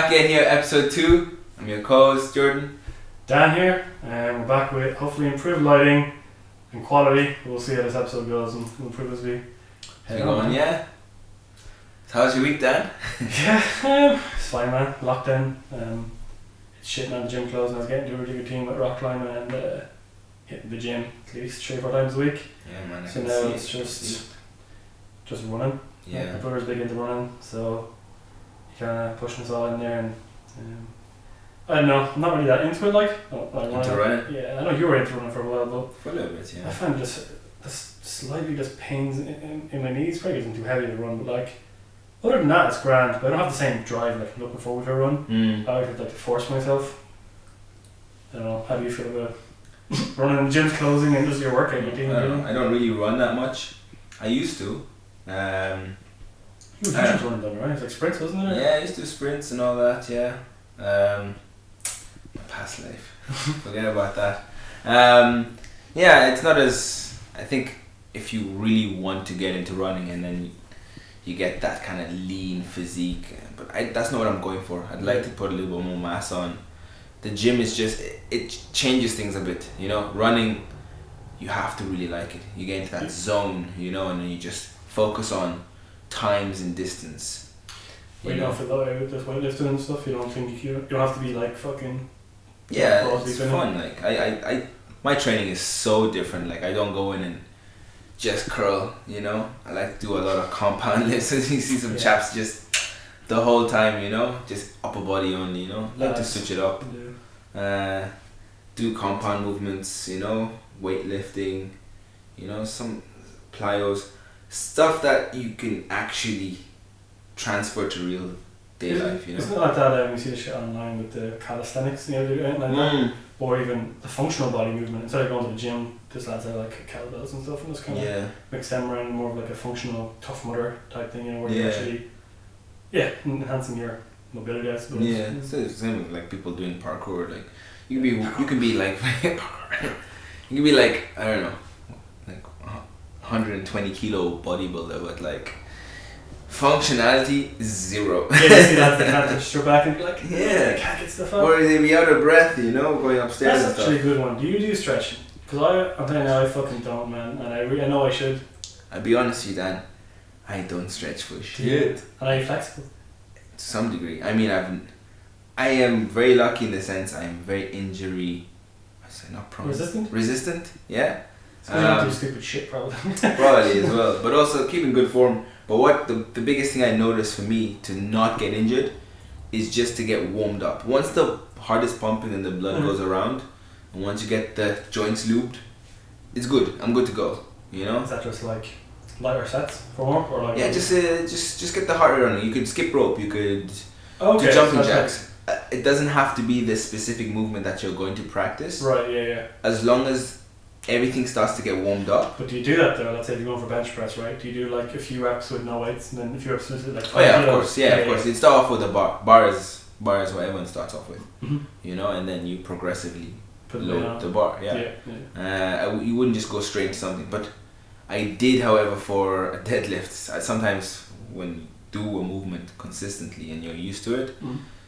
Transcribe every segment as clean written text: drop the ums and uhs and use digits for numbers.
back again here, episode 2. I'm your co-host, Jordan. Dan here, and we're back with hopefully improved lighting and quality. We'll see how this episode goes and we'll improve as we How you going, yeah? So how's your week, Dan? Yeah, it's fine, man. Lockdown. It's shitting on the gym clothes, and I was getting to a really good team with rock climbing and hitting the gym at least 3 or 4 times a week. Yeah, man. So now it's just running. Yeah. My brother's big into running, so he kind of pushing us all in there, and I don't know, I'm not really that into it, like Into running? Yeah, I know you were into running for a while, but For a little bit, yeah. I find just slightly just pains in my knees. Probably isn't too heavy to run, but like other than that, it's grand. But I don't have the same drive like looking forward to a run. I would like to force myself. I don't know. How do you feel about running? The gym's closing and just your workout routine. I don't really run that much. I used to. You were just running though, right? It's like sprints, wasn't it? Yeah, I used to do sprints and all that. Yeah. My past life. Forget about that. Yeah, it's not as. I think if you really want to get into running and then you get that kind of lean physique, but that's not what I'm going for. I'd like to put a little bit more mass on. The gym is just, it changes things a bit, you know. Running, you have to really like it. You get into that zone, you know, and then you just focus on times and distance. You don't feel that way with this weightlifting and stuff. You don't think you don't have to be like fucking. Yeah, it's fun. Like I my training is so different. Like I don't go in and just curl, you know. I like to do a lot of compound lifts. You see some chaps just the whole time, you know, just upper body only, you know. Like to switch it up. Do compound movements, you know, weightlifting, you know, some plyos, stuff that you can actually transfer to real day life, you know. Isn't it like that? You see the shit online with the calisthenics, you know, like that, or even the functional body movement. Instead of going to the gym, this lads have like kettlebells and stuff, and just kind of mix them around more of like a functional Tough Mudder type thing, you know, where you're actually enhancing your mobility, I suppose. Yeah, it's the same with like people doing parkour. Like you can be like you can be like, I don't know, like 120 kilo bodybuilder, but like functionality 0. Yeah, you see that they can't just throw back and be like, I can't get stuff out. Or they be out of breath, you know, going upstairs. That's actually a good one. Do you do stretching? Because I'm telling you, I fucking don't, man, and I know I should. I'll be honest with you, Dan, I don't stretch for shit. And are you flexible? To some degree. I mean, I am very lucky in the sense I am very not prone. Resistant, yeah. It's because you don't do stupid shit, probably. Probably as well, but also keeping good form. But what the biggest thing I noticed for me to not get injured is just to get warmed up. Once the heart is pumping and the blood goes around, and once you get the joints lubed, it's good. I'm good to go. You know. Is that just like lighter sets for more, or like? Yeah, just get the heart rate running. You could skip rope. You could do jumping so jacks. It doesn't have to be the specific movement that you're going to practice. Right. Yeah. As long as everything starts to get warmed up. But do you do that though? Let's say you're going for bench press, right? Do you do like a few reps with no weights and then a few reps with like 5 of course. Yeah, of course. You start off with the bar is what everyone starts off with. You know, and then you progressively load the bar. You wouldn't just go straight to something. But I did, however, for a deadlift. Sometimes when you do a movement consistently and you're used to it,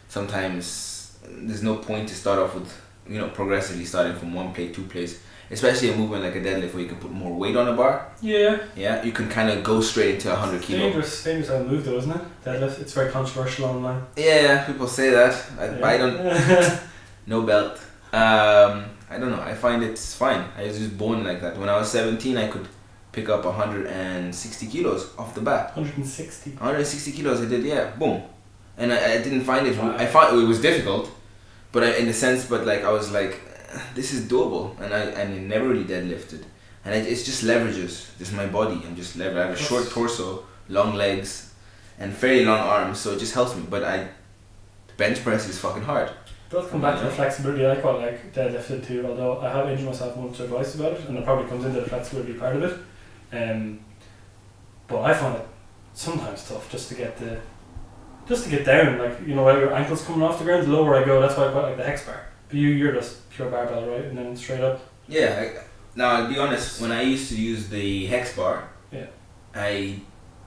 sometimes there's no point to start off with, you know, progressively starting from 1 plate, 2 plates. Especially a movement like a deadlift where you can put more weight on a bar. Yeah, you can kind of go straight into 100 kilo. Dangerous how to move though, isn't it? Deadlift, it's very controversial online. Yeah, people say that. I don't. No belt. I don't know. I find it's fine. I was just born like that. When I was 17, I could pick up 160 kilos off the bat. 160 kilos I did, yeah. Boom. And I didn't find it. I found it was difficult, but in the sense, but like I was like, this is doable, and I never really deadlifted, and it's just leverages just my body. I have a short torso, long legs, and fairly long arms, so it just helps me. But bench press is fucking hard. It does come back to the flexibility. I quite like deadlifted too, although I have injured myself once or twice about it, and it probably comes into the flexibility part of it. But I find it sometimes tough just to get down, like, you know, where your ankles coming off the ground. The lower I go, that's why I quite like the hex bar. But you're just pure barbell, right? And then straight up. Yeah. Now I'll be honest. When I used to use the hex bar, I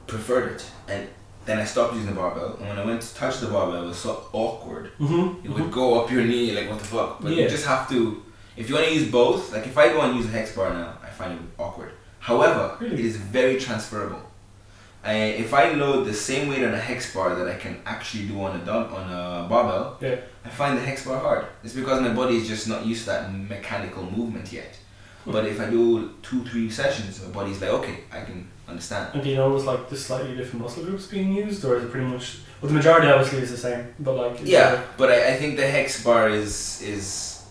preferred it, and Then I stopped using the barbell, and when I went to touch the barbell, it was so awkward. Mm-hmm. It would go up your knee, like what the fuck. But Yeah. you just have to. If you want to use both, like if I go and use a hex bar now, I find it awkward. However, Really? it is very transferable. If I load the same weight on a hex bar that I can actually do on a barbell, Yeah. I find the hex bar hard. It's because my body is just not used to that mechanical movement yet. But if I do 2-3 sessions, my body's like, okay, I can understand. And do you notice like the slightly different muscle groups being used, or is it pretty much? Well, the majority obviously is the same, but like. Yeah, but I think the hex bar is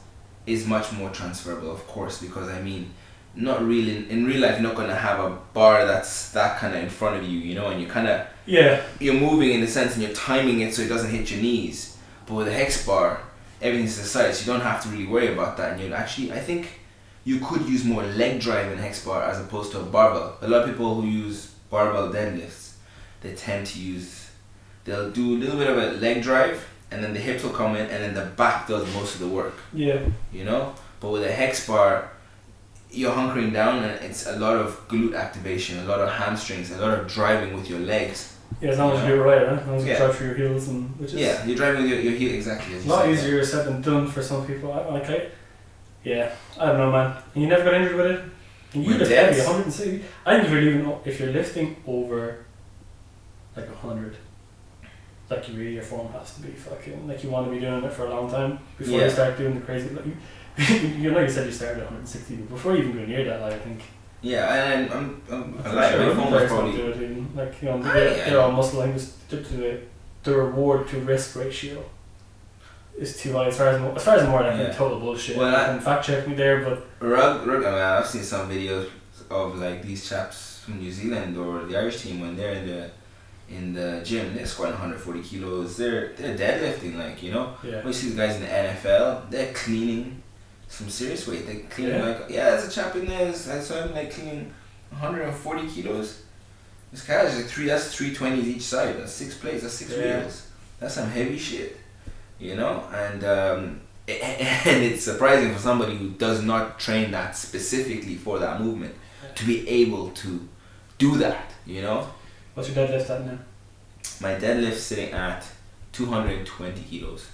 much more transferable, of course, because I mean, not really in real life, you're not gonna have a bar that's that kind of in front of you, you know, and you kind of you're moving in a sense and you're timing it so it doesn't hit your knees. But with a hex bar, everything's to the side, so you don't have to really worry about that. And you'll actually, I think, you could use more leg drive in a hex bar as opposed to a barbell. A lot of people who use barbell deadlifts, they tend to use, they'll do a little bit of a leg drive, and then the hips will come in, and then the back does most of the work. Yeah. You know, but with a hex bar, you're hunkering down, and it's a lot of glute activation, a lot of hamstrings, a lot of driving with your legs. Yeah, as long as you do it right, huh? As long as you drive through your heels, and which is you're driving with your heel exactly. As a you lot said, easier said than done for some people. I don't know, man. And you never got injured with it. And you With lift heavy, deadlifts? 160. I think if you're lifting over like 100, like your form has to be fucking like you want to be doing it for a long time before you start doing the crazy. Like, you know, you said you started at 160, but before you even go near that, like, I think. Yeah, and I'm I'm like sure my phone was do probably. it even, like, you know, they're all muscle. I think the reward to risk ratio is too high as far as more like total bullshit. Well, you can fact check me there, but I mean, I've seen some videos of like these chaps from New Zealand or the Irish team when they're in the gym, they're squatting 140 kilos. They're deadlifting, like, you know. yeah. When you see the guys in the NFL, they're cleaning some serious weight. They're cleaning there's a chap in there. I saw him like cleaning 140 kilos. This guy is like that's 320s each side. That's 6 plates. That's 6 wheels. That's some heavy shit, you know. And and it's surprising for somebody who does not train that specifically for that movement to be able to do that, you know. What's your deadlift at now? My deadlift's sitting at 220 kilos.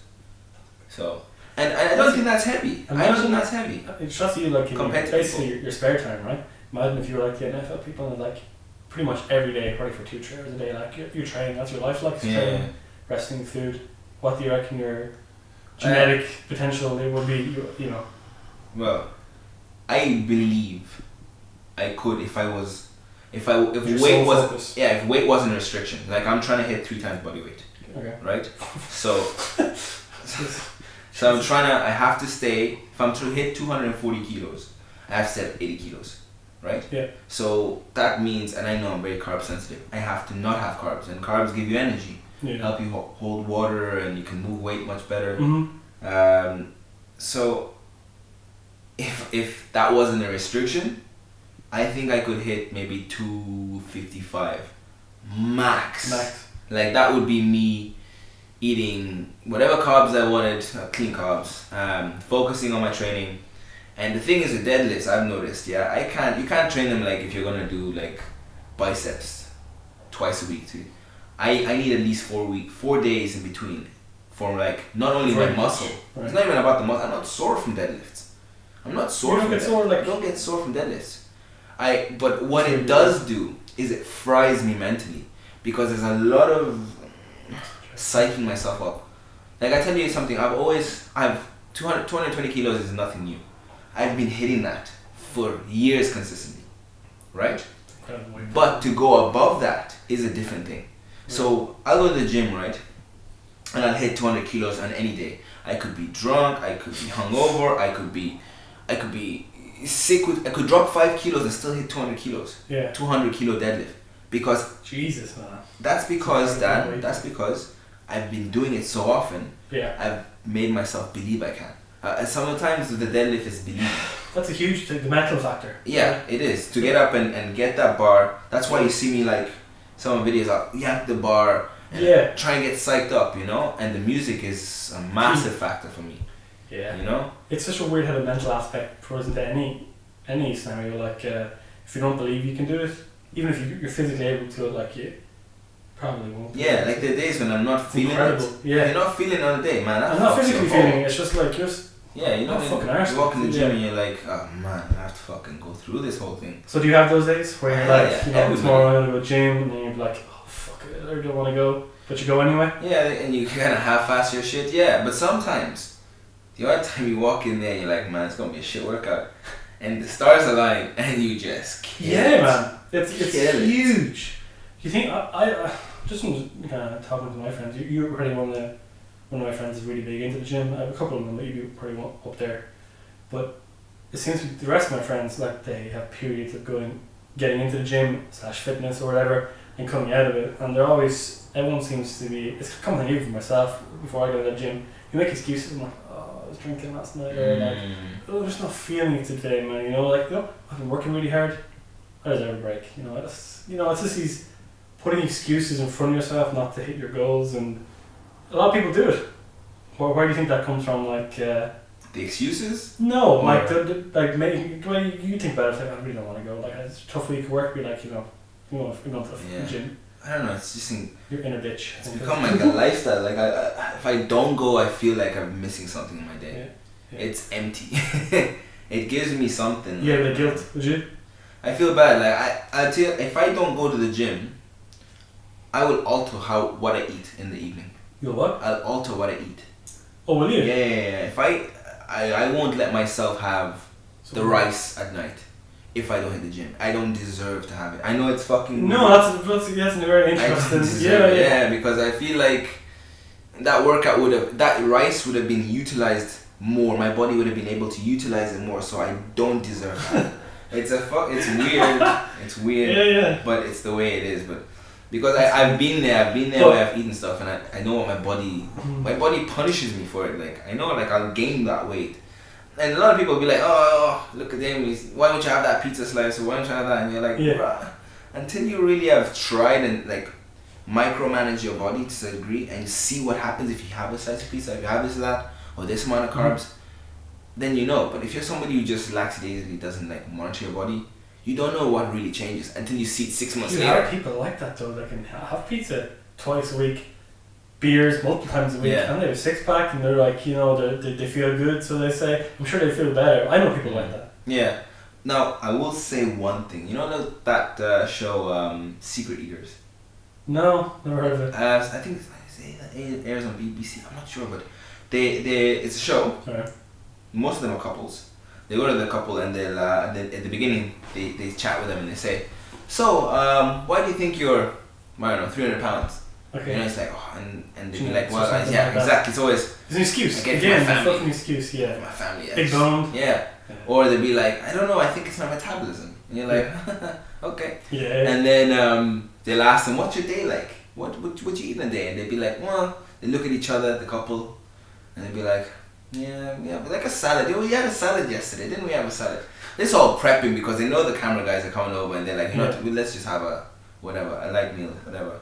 So, and I don't think that's heavy. I don't think that's heavy. It's just you, like, basically your spare time, right? Imagine if you were like the NFL people and like pretty much every day, probably for 2-3 hours a day, like you're training, that's your life, like training, resting, food. What do you reckon your genetic potential it would be, you know? Well, I believe I could if weight wasn't a restriction. Like, I'm trying to hit 3 times body weight. Okay. Right? So I have to stay, if I'm to hit 240 kilos, I have to stay at 80 kilos. Right? Yeah. So that means, and I know I'm very carb sensitive, I have to not have carbs, and carbs give you energy, help you hold water, and you can move weight much better. Mm-hmm. So if that wasn't a restriction, I think I could hit maybe 255 max. Like, that would be me eating whatever carbs I wanted, clean carbs, focusing on my training. And the thing is with deadlifts, I've noticed, you can't train them like if you're gonna do like biceps twice a week too. I need at least 4 days in between for like not only my muscle. Right. It's not even about the muscle. I'm not sore from deadlifts. I don't get sore from deadlifts. But what it does do is it fries me mentally, because there's a lot of psyching myself up. Like, I tell you something, I've 220 kilos is nothing new. I've been hitting that for years consistently, right? But to go above that is a different thing. So I'll go to the gym, right? And I'll hit 200 kilos on any day. I could be drunk, I could be hungover, I could be sick I could drop 5 kilos and still hit 200 kilos. Yeah. 200 kilo deadlift. Because Jesus, man. That's because I've been doing it so often. Yeah. I've made myself believe I can. Sometimes the deadlift is believing. That's a huge thing, the mental factor. Yeah, it is. To get up and get that bar. That's why you see me like some videos, I'll yank the bar and try and get psyched up, you know? And the music is a massive factor for me. Yeah. You know? It's such a weird how the mental aspect throws into any scenario. Like, if you don't believe you can do it, even if you're physically able to, like, Probably won't. Yeah, like the days when I'm not feeling incredible. it. Yeah. You're not feeling it on the day, man. I'm not physically feeling it. It's just like yeah, you know, fucking you walk in the gym and you're like, oh man, I have to fucking go through this whole thing. So do you have those days where you're like, you know, everybody. tomorrow I'm gonna go gym, and then you're like, oh fuck it, I don't want to go, but you go anyway? Yeah, and you kind of half-ass your shit, yeah. But sometimes, the odd time you walk in there and you're like, man, it's gonna be a shit workout. And the stars align and you just kill it. Man. It's huge. You think, I just from talking to my friends, you're probably one of my friends is really big into the gym. I have a couple of them that you'd be probably up there. But it seems to be the rest of my friends, like they have periods of getting into the gym / fitness or whatever and coming out of it. And they're always, everyone seems to be, it's coming even for myself before I go to the gym. You make excuses, I'm like, oh, I was drinking last night, or like, oh, there's not feeling it today, man. You know, like, no, I've been working really hard. I deserve a break. You know, it's just these putting excuses in front of yourself not to hit your goals, and a lot of people do it. Where do you think that comes from? Like the excuses? No, like maybe the way you think about it, like I really don't want to go. Like it's a tough week of work. Be like, you know, you want to go to the gym. I don't know. It's just your inner bitch. It's become like a lifestyle. Like if I don't go, I feel like I'm missing something in my day. Yeah. It's empty. It gives me something. Yeah, the guilt. Would you? I feel bad. Like I tell you, if I don't go to the gym, I will alter what I eat in the evening. You'll what? I'll alter what I eat. Oh, will you? Yeah. If I won't let myself have the rice at night. If I don't hit the gym, I don't deserve to have it. I know it's fucking. No, that's very interesting. Yeah, because I feel like that rice would have been utilized more. My body would have been able to utilize it more. So I don't deserve that. It's weird. It's weird. Yeah. But it's the way it is. But because I've been there where I've eaten stuff, and I know what my body punishes me for it. Like I know, like I'll gain that weight. And a lot of people will be like, oh, look at him, why don't you have that pizza slice, or why don't you have that? And you're like, bruh, until you really have tried and like micromanage your body to a degree and see what happens if you have a slice of pizza, if you have this or that, or this amount of carbs, then you know. But if you're somebody who just lackadaisically doesn't like monitor your body, you don't know what really changes until you see it 6 months later. There are people like that though, that can have pizza twice a week, beers multiple times a week, and they have a 6-pack, and they're like, you know, they feel good, so they say. I'm sure they feel better. I know people like that. Yeah. Now I will say one thing. You know that show Secret Eaters? No, never heard of it. I think it airs on BBC. I'm not sure, but it's a show. Right. Most of them are couples. They go to the couple and they'll at the beginning they chat with them and they say, so why do you think you're, I don't know, 300 pounds? Okay. You know, it's like, oh, and they'd be like, well, exactly. It's always it's an excuse. I get it for my family. Fucking excuse. Yeah. My family. Yes. Big boned. Yeah. Or they'd be like, I don't know. I think it's my metabolism. And you're like, okay. Yeah. And then they'll ask them, what's your day like? What you eat in a day? And they'd be like, well, they look at each other, the couple, and they'd be like, yeah, but like a salad. We had a salad yesterday, didn't we have a salad? It's all prepping because they know the camera guys are coming over and they're like, you know what, let's just have a whatever, a light meal, whatever.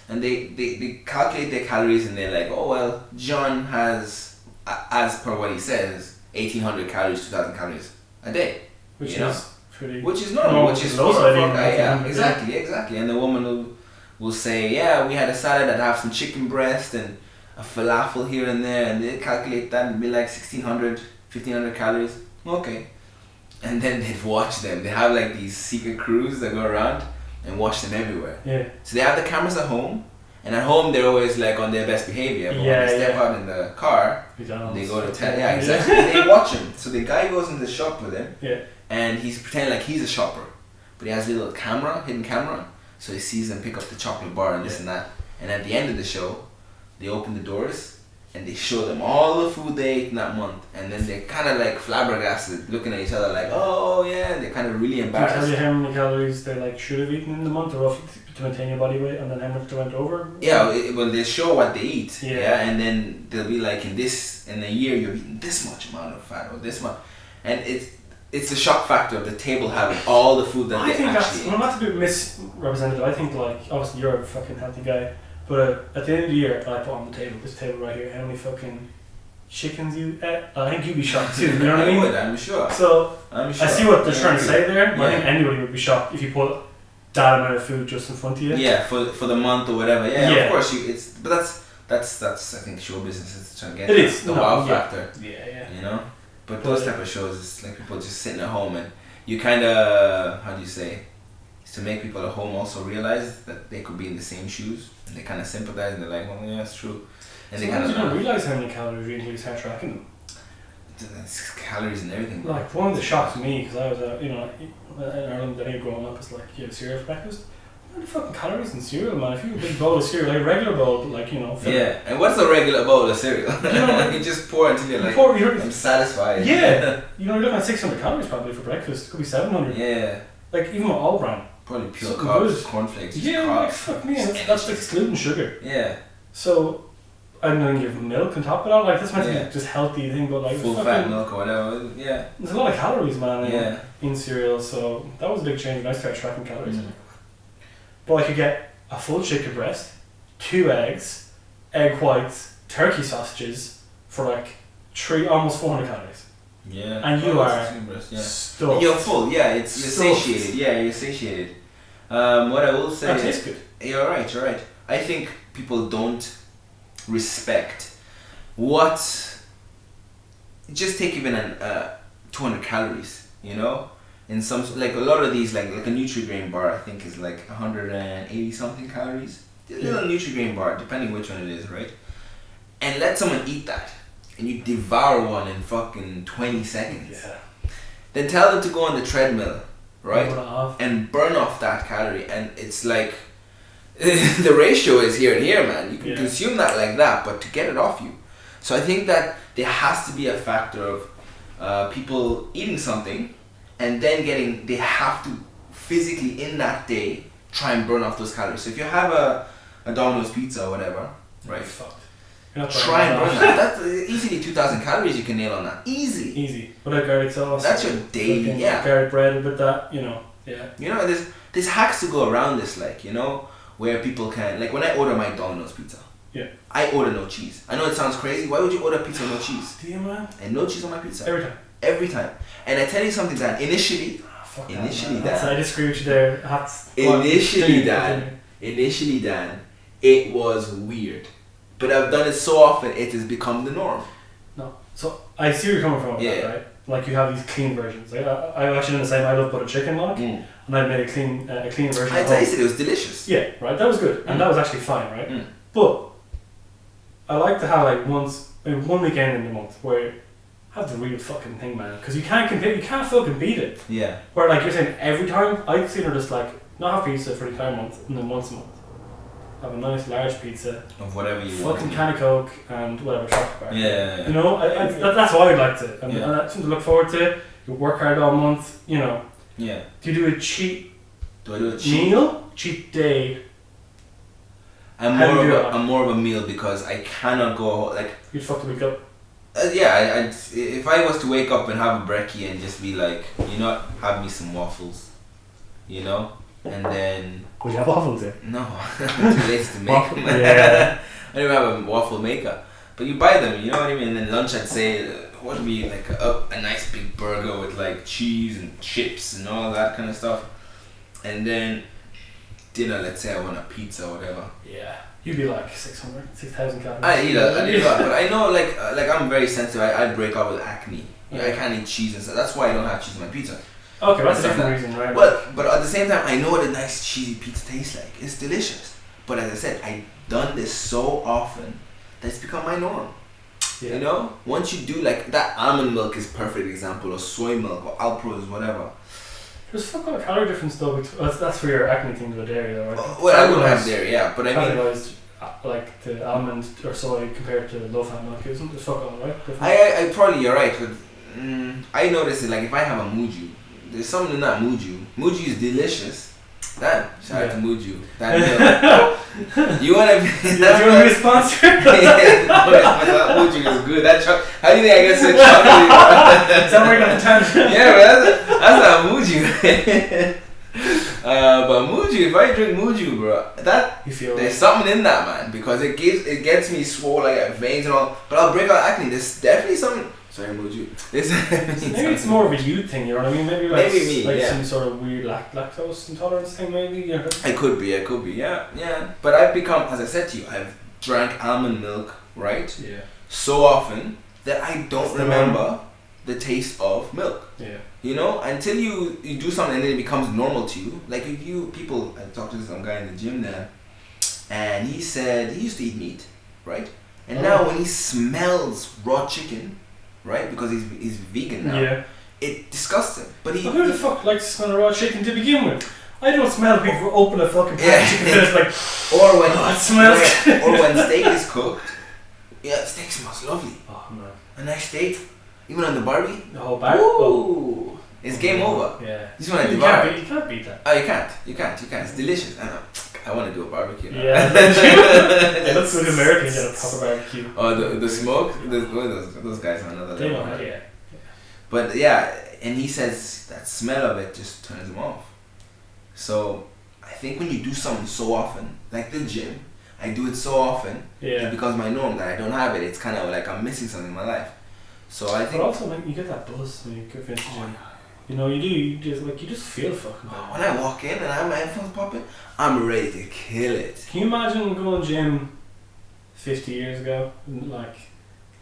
And they calculate their calories and they're like, oh well, John has, as per what he says, 1,800 calories, 2,000 calories a day. Which is normal, which is low. Yeah, exactly. And the woman will say, yeah, we had a salad that have some chicken breast and a falafel here and there, and they calculate that and be like 1,600, 1,500 calories. Okay. And then they'd watch them. They have like these secret crews that go around and watch them everywhere. Yeah. So they have the cameras at home, and at home they're always like on their best behavior. But when they step out in the car, they go to exactly. They watch him. So the guy goes into the shop with him, and he's pretending like he's a shopper, but he has a little hidden camera, so he sees them pick up the chocolate bar and this and that. And at the end of the show, they open the doors and they show them all the food they ate in that month, and then they're kind of like flabbergasted, looking at each other like, oh yeah, they're kind of really embarrassed. Can you tell you how many calories they like should have eaten in the month, or roughly to maintain your body weight, and then how much they went over? Yeah, well they show what they eat, and then they'll be like, in a year you're eating this much amount of fat or this much, and it's a shock factor of the table having all the food that they actually eat. Well, that's a bit misrepresentative. I think like, obviously you're a fucking healthy guy, but at the end of the year, I put on the table, this table right here, how many fucking chickens you ate? I think you'd be shocked too, you know what I mean? I'm sure. So, I see what they're trying to say there, but I think anybody would be shocked if you put that amount of food just in front of you. Yeah, for the month or whatever. Yeah, of course that's I think show business is trying to get the wow factor. Yeah. You know? But those type of shows, it's like people just sitting at home and you kind of, how do you say, it's to make people at home also realize that they could be in the same shoes and they kind of sympathize and they're like, well, yeah, that's true. And sometimes they kind of don't realize how many calories you eat until you start tracking them. It's calories and everything. Like, one of the shocks to me, because I was, in Ireland, I think growing up, it's like, you have cereal for breakfast. What the fucking calories in cereal, man? If you have a big bowl of cereal, like a regular bowl, but like, Yeah, and what's a regular bowl of cereal? You just pour until you're like, I'm satisfied. Yeah, you're looking at 600 calories probably for breakfast. It could be 700. Yeah. Like, even with all brand. Probably pure carbs, cornflakes. Yeah, like, fuck me, that's excluding sugar. Yeah. So, I don't know, you have milk on top of that. Like, that's meant to be just healthy thing, but like full fat milk or whatever. Yeah. There's a lot of calories, man. In cereal, so that was a big change when I started tracking calories. But I could get a full chicken breast, 2 eggs, egg whites, turkey sausages for like almost 400 calories. Yeah. And you are stuffed. You're full. Yeah, you're satiated. Yeah, you're satiated. What I will say. That tastes good. You're right. I think people don't respect what. Just take even 200 calories. In some, like a lot of these, like a Nutri-Grain bar, I think is like 180 something calories. A little Nutri-Grain bar, depending which one it is, right? And let someone eat that, and you devour one in fucking 20 seconds. Yeah. Then tell them to go on the treadmill, right? And burn off that calorie, and it's like the ratio is here and here, man. You can consume that like that, but to get it off you. So I think that there has to be a factor of people eating something. And then they have to physically in that day try and burn off those calories. So if you have a Domino's pizza or whatever, right? Try and burn that. That's easily 2,000 calories you can nail on that. Easy. But like garlic sauce. That's your daily, garlic bread with that, yeah. There's hacks to go around this, where people can, like when I order my Domino's pizza. Yeah. I order no cheese. I know it sounds crazy. Why would you order pizza with no cheese? Do you, man? And no cheese on my pizza. Every time. And I tell you something, Dan. Initially, I disagree with you there. Initially, Dan, it was weird. But I've done it so often, it has become the norm. No. So, I see where you're coming from with that, right? Like, you have these clean versions. Like, I actually done the same. I love butter chicken, and I made a clean version. I tasted it. It was delicious. Yeah, right? That was good. And that was actually fine, right? But, I like to have, like, one weekend in the month where have the real fucking thing, man, because you can't compete, you can't fucking beat it. Yeah. Where like you're saying every time, I'd sooner just like not have pizza for the entire month and then once a month have a nice large pizza of whatever you want. Fucking can of Coke and whatever chocolate bar. Yeah. That's what I'd like to. And that's something to look forward to. You work hard all month. Yeah. Do you do a cheat? Do I do a cheat meal? Cheat day. I'm more of a meal because I cannot go like. You'd fuck the week up. If I was to wake up and have a brekkie and just be like, have me some waffles, and then. Would you have waffles there? No, I'm too lazy to make them. Yeah. I don't even have a waffle maker, but you buy them, you know what I mean. And then lunch, I'd say, what would be like a nice big burger with like cheese and chips and all that kind of stuff, and then dinner. Let's say I want a pizza or whatever. Yeah. You'd be like 6,000 calories. I eat a lot, but I know like I'm very sensitive. I break out with acne. I can't eat cheese and stuff. That's why I don't have cheese on my pizza. Okay, that's a different reason, right? But at the same time, I know what a nice cheesy pizza tastes like. It's delicious. But as I said, I've done this so often that it's become my norm. Yeah. Once you do like that, almond milk is a perfect example, or soy milk, or Alpros, whatever. There's fuck all calorie difference though. That's for your acne thing with the dairy though, right? Well, I wouldn't have dairy, but I mean, like the almond or soy compared to low fat milk isn't. There's fuck all, right? I probably you're right, but I notice it like if I have a muju, there's something in that muju. Muju is delicious. Shout out to Muju. You wanna be? You wanna be a sponsor? That Muju is good. How do you think I get such chocolate? Is that where you got the tangent? Yeah, but that's not Muju. But Muju, if I drink Muju, bro, there's something in that, man, because it gets me swole, like veins and all. But I'll break out acne. There's definitely something Sorry, Moju. Maybe it's more of a youth thing, you know what I mean? Maybe like, maybe me, like yeah. some sort of weird lactose intolerance thing, maybe. Yeah. It could be, yeah. But I've become, as I said to you, I've drank almond milk, right? Yeah. So often that I don't remember the taste of milk. Yeah. You know, until you do something and then it becomes normal to you. Like if people, I talked to some guy in the gym there, and he said he used to eat meat, right? And now when he smells raw chicken, right, because he's vegan now, it disgusts him. But who the fuck likes to smell raw chicken to begin with? I don't smell people open a fucking pan of chicken and it's like, or when it smells. Or when steak is cooked, steak smells lovely. Oh man, a nice steak, even on the barbie. The whole bar. Ooh, it's game over. Yeah, this one you can't beat that. Oh, you can't. It's delicious. I want to do a barbecue now. Yeah, that's good. American get a proper barbecue. Oh, the smoke. Those guys are another level. Right? Yeah. But yeah, and he says that smell of it just turns him off. So I think when you do something so often, like the gym, I do it so often, it becomes my norm that I don't have it. It's kind of like I'm missing something in my life. So I think. But also, like, you get that buzz when you go finish the gym. You know, you just feel fucking bad. When I walk in and I have my headphones popping, I'm ready to kill it. Can you imagine going to gym 50 years ago? Like,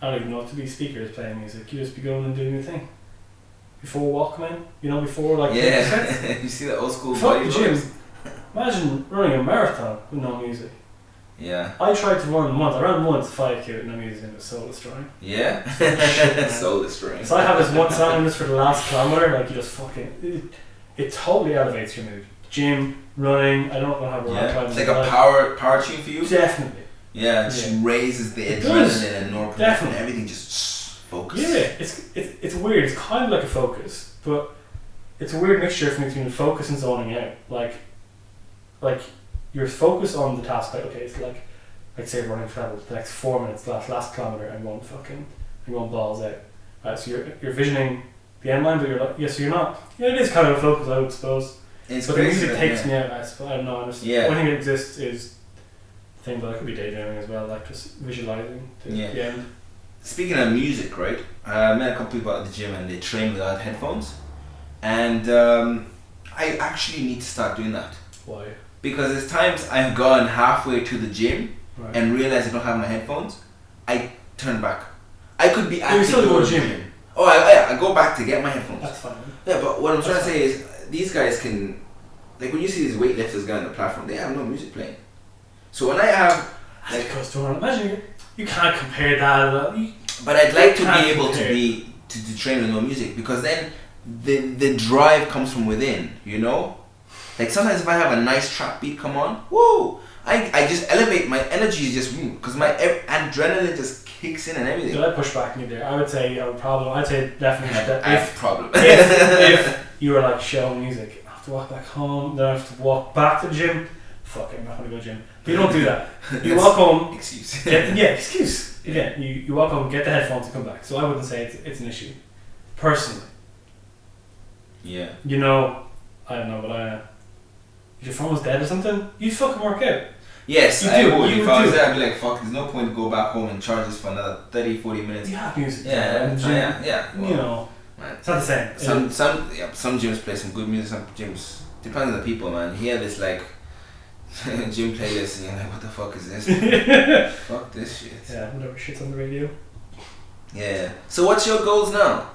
I don't even know what to be speakers playing music. You just be going and doing your thing. Before Walkman, you know, before like. Yeah, you see the old school fuck the gym. Imagine running a marathon with no music. Yeah. I tried to run once. I ran once 5K with no music and it was soul destroying. Yeah? Soul destroying. So I have this one song just for the last kilometre, like you just fucking. It totally elevates your mood. Gym, running, I don't know how to run. It's like a power tune for you? Definitely. Yeah, it just raises the adrenaline and norepinephrine. Definitely. Everything just focus. Yeah, it's weird. It's kind of like a focus, but it's a weird mixture for me between focus and zoning out. Like you're focused on the task. Like, okay, it's like say running for the next 4 minutes, last kilometre, I'm going balls out. Right, so you're visioning the end line, but you're like, yes, you're not. Yeah, it is kind of a focus, I would suppose. It's but crazy, the music takes me out. I don't know. The only thing that exists is the thing, but I could be daydreaming as well, like just visualising the end. Speaking of music, right? I met a couple people at the gym and they train without headphones, and I actually need to start doing that. Why? Because there's times I've gone halfway to the gym and realized I don't have my headphones. I turn back. I could be actually still go to the gym. Oh, I go back to get my headphones. That's fine. Yeah, but what I'm trying to say is these guys can, like when you see these weightlifters go on the platform, they have no music playing. So when I have, like, because imagine you can't compare that. But I'd like to be able to train with no music, because then the drive comes from within, you know? Like sometimes if I have a nice trap beat come on, woo! I just elevate, my energy is just, because my adrenaline just kicks in and everything. Did I push back on you there? I would say you have a problem. I'd say definitely problem. if you were like showing music, I have to walk back home, then I have to walk back to the gym. Fuck it, I'm not going to go to the gym. But you don't do that. You walk home. Excuse. Excuse. Again, you walk home, get the headphones and come back. So I wouldn't say it's an issue. Personally. Yeah. You know, I don't know, but if your phone was dead or something, you'd fucking work out. Yes, I would. If I was there, I'd be like, fuck, there's no point to go back home and charge this for another 30-40 minutes. You have music. Yeah. Well, you know, man, it's not the same. Some gyms play some good music, some gyms, depends on the people, man. You hear this, like, gym playlist and you're like, what the fuck is this? Fuck this shit. Yeah, whatever shit's on the radio. Yeah. So what's your goals now?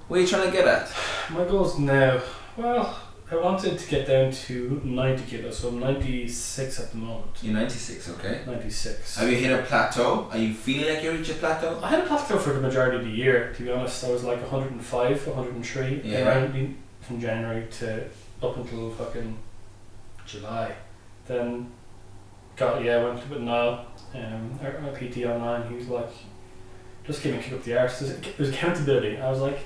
What are you trying to get at? My goals now, well, I wanted to get down to 90 kilos, so I'm 96 at the moment. You're 96, okay. 96. Have you hit a plateau? Are you feeling like you reached a plateau? I had a plateau for the majority of the year, to be honest. I was like 105, 103 around from January to up until fucking July. Then went to with Niall, our PT online. He was like, just give me a kick up the arse. There's accountability. I was like,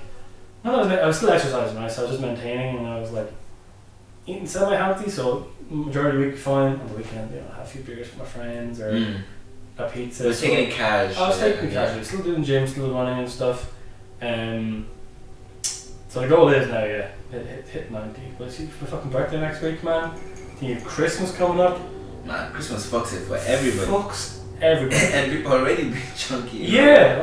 I was still exercising, right? So I was just maintaining, and I was like eating semi-healthy. So majority of the week fine. On the weekend, have a few beers with my friends or a pizza. You're taking it cash. I was taking it casually. Still doing gym, still running and stuff. So the goal is now, hit 90. But see, for my fucking birthday next week, man. You have Christmas coming up. Man, Christmas fucks it for everybody. Fucks everybody. And people already being chunky. Yeah.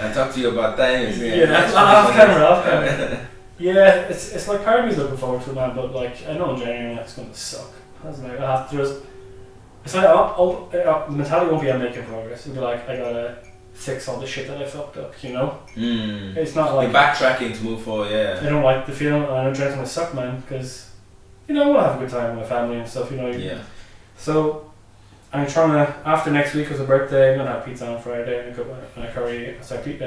I talked to you about that. Yeah, off camera. Yeah, it's like part of me's looking forward to it, man, but like I know in January it's going to suck. It's like I have to just. It's like the mentality won't be I'm making progress. It'll be like I gotta fix all the shit that I fucked up, you know. It's not like you're backtracking to move forward. Yeah. I don't like the feeling. I don't drink when I suck, man, because you know I want to have a good time with my family and stuff, you know. Yeah. So I'm trying to. After next week was a birthday, I'm gonna have pizza on Friday and a curry.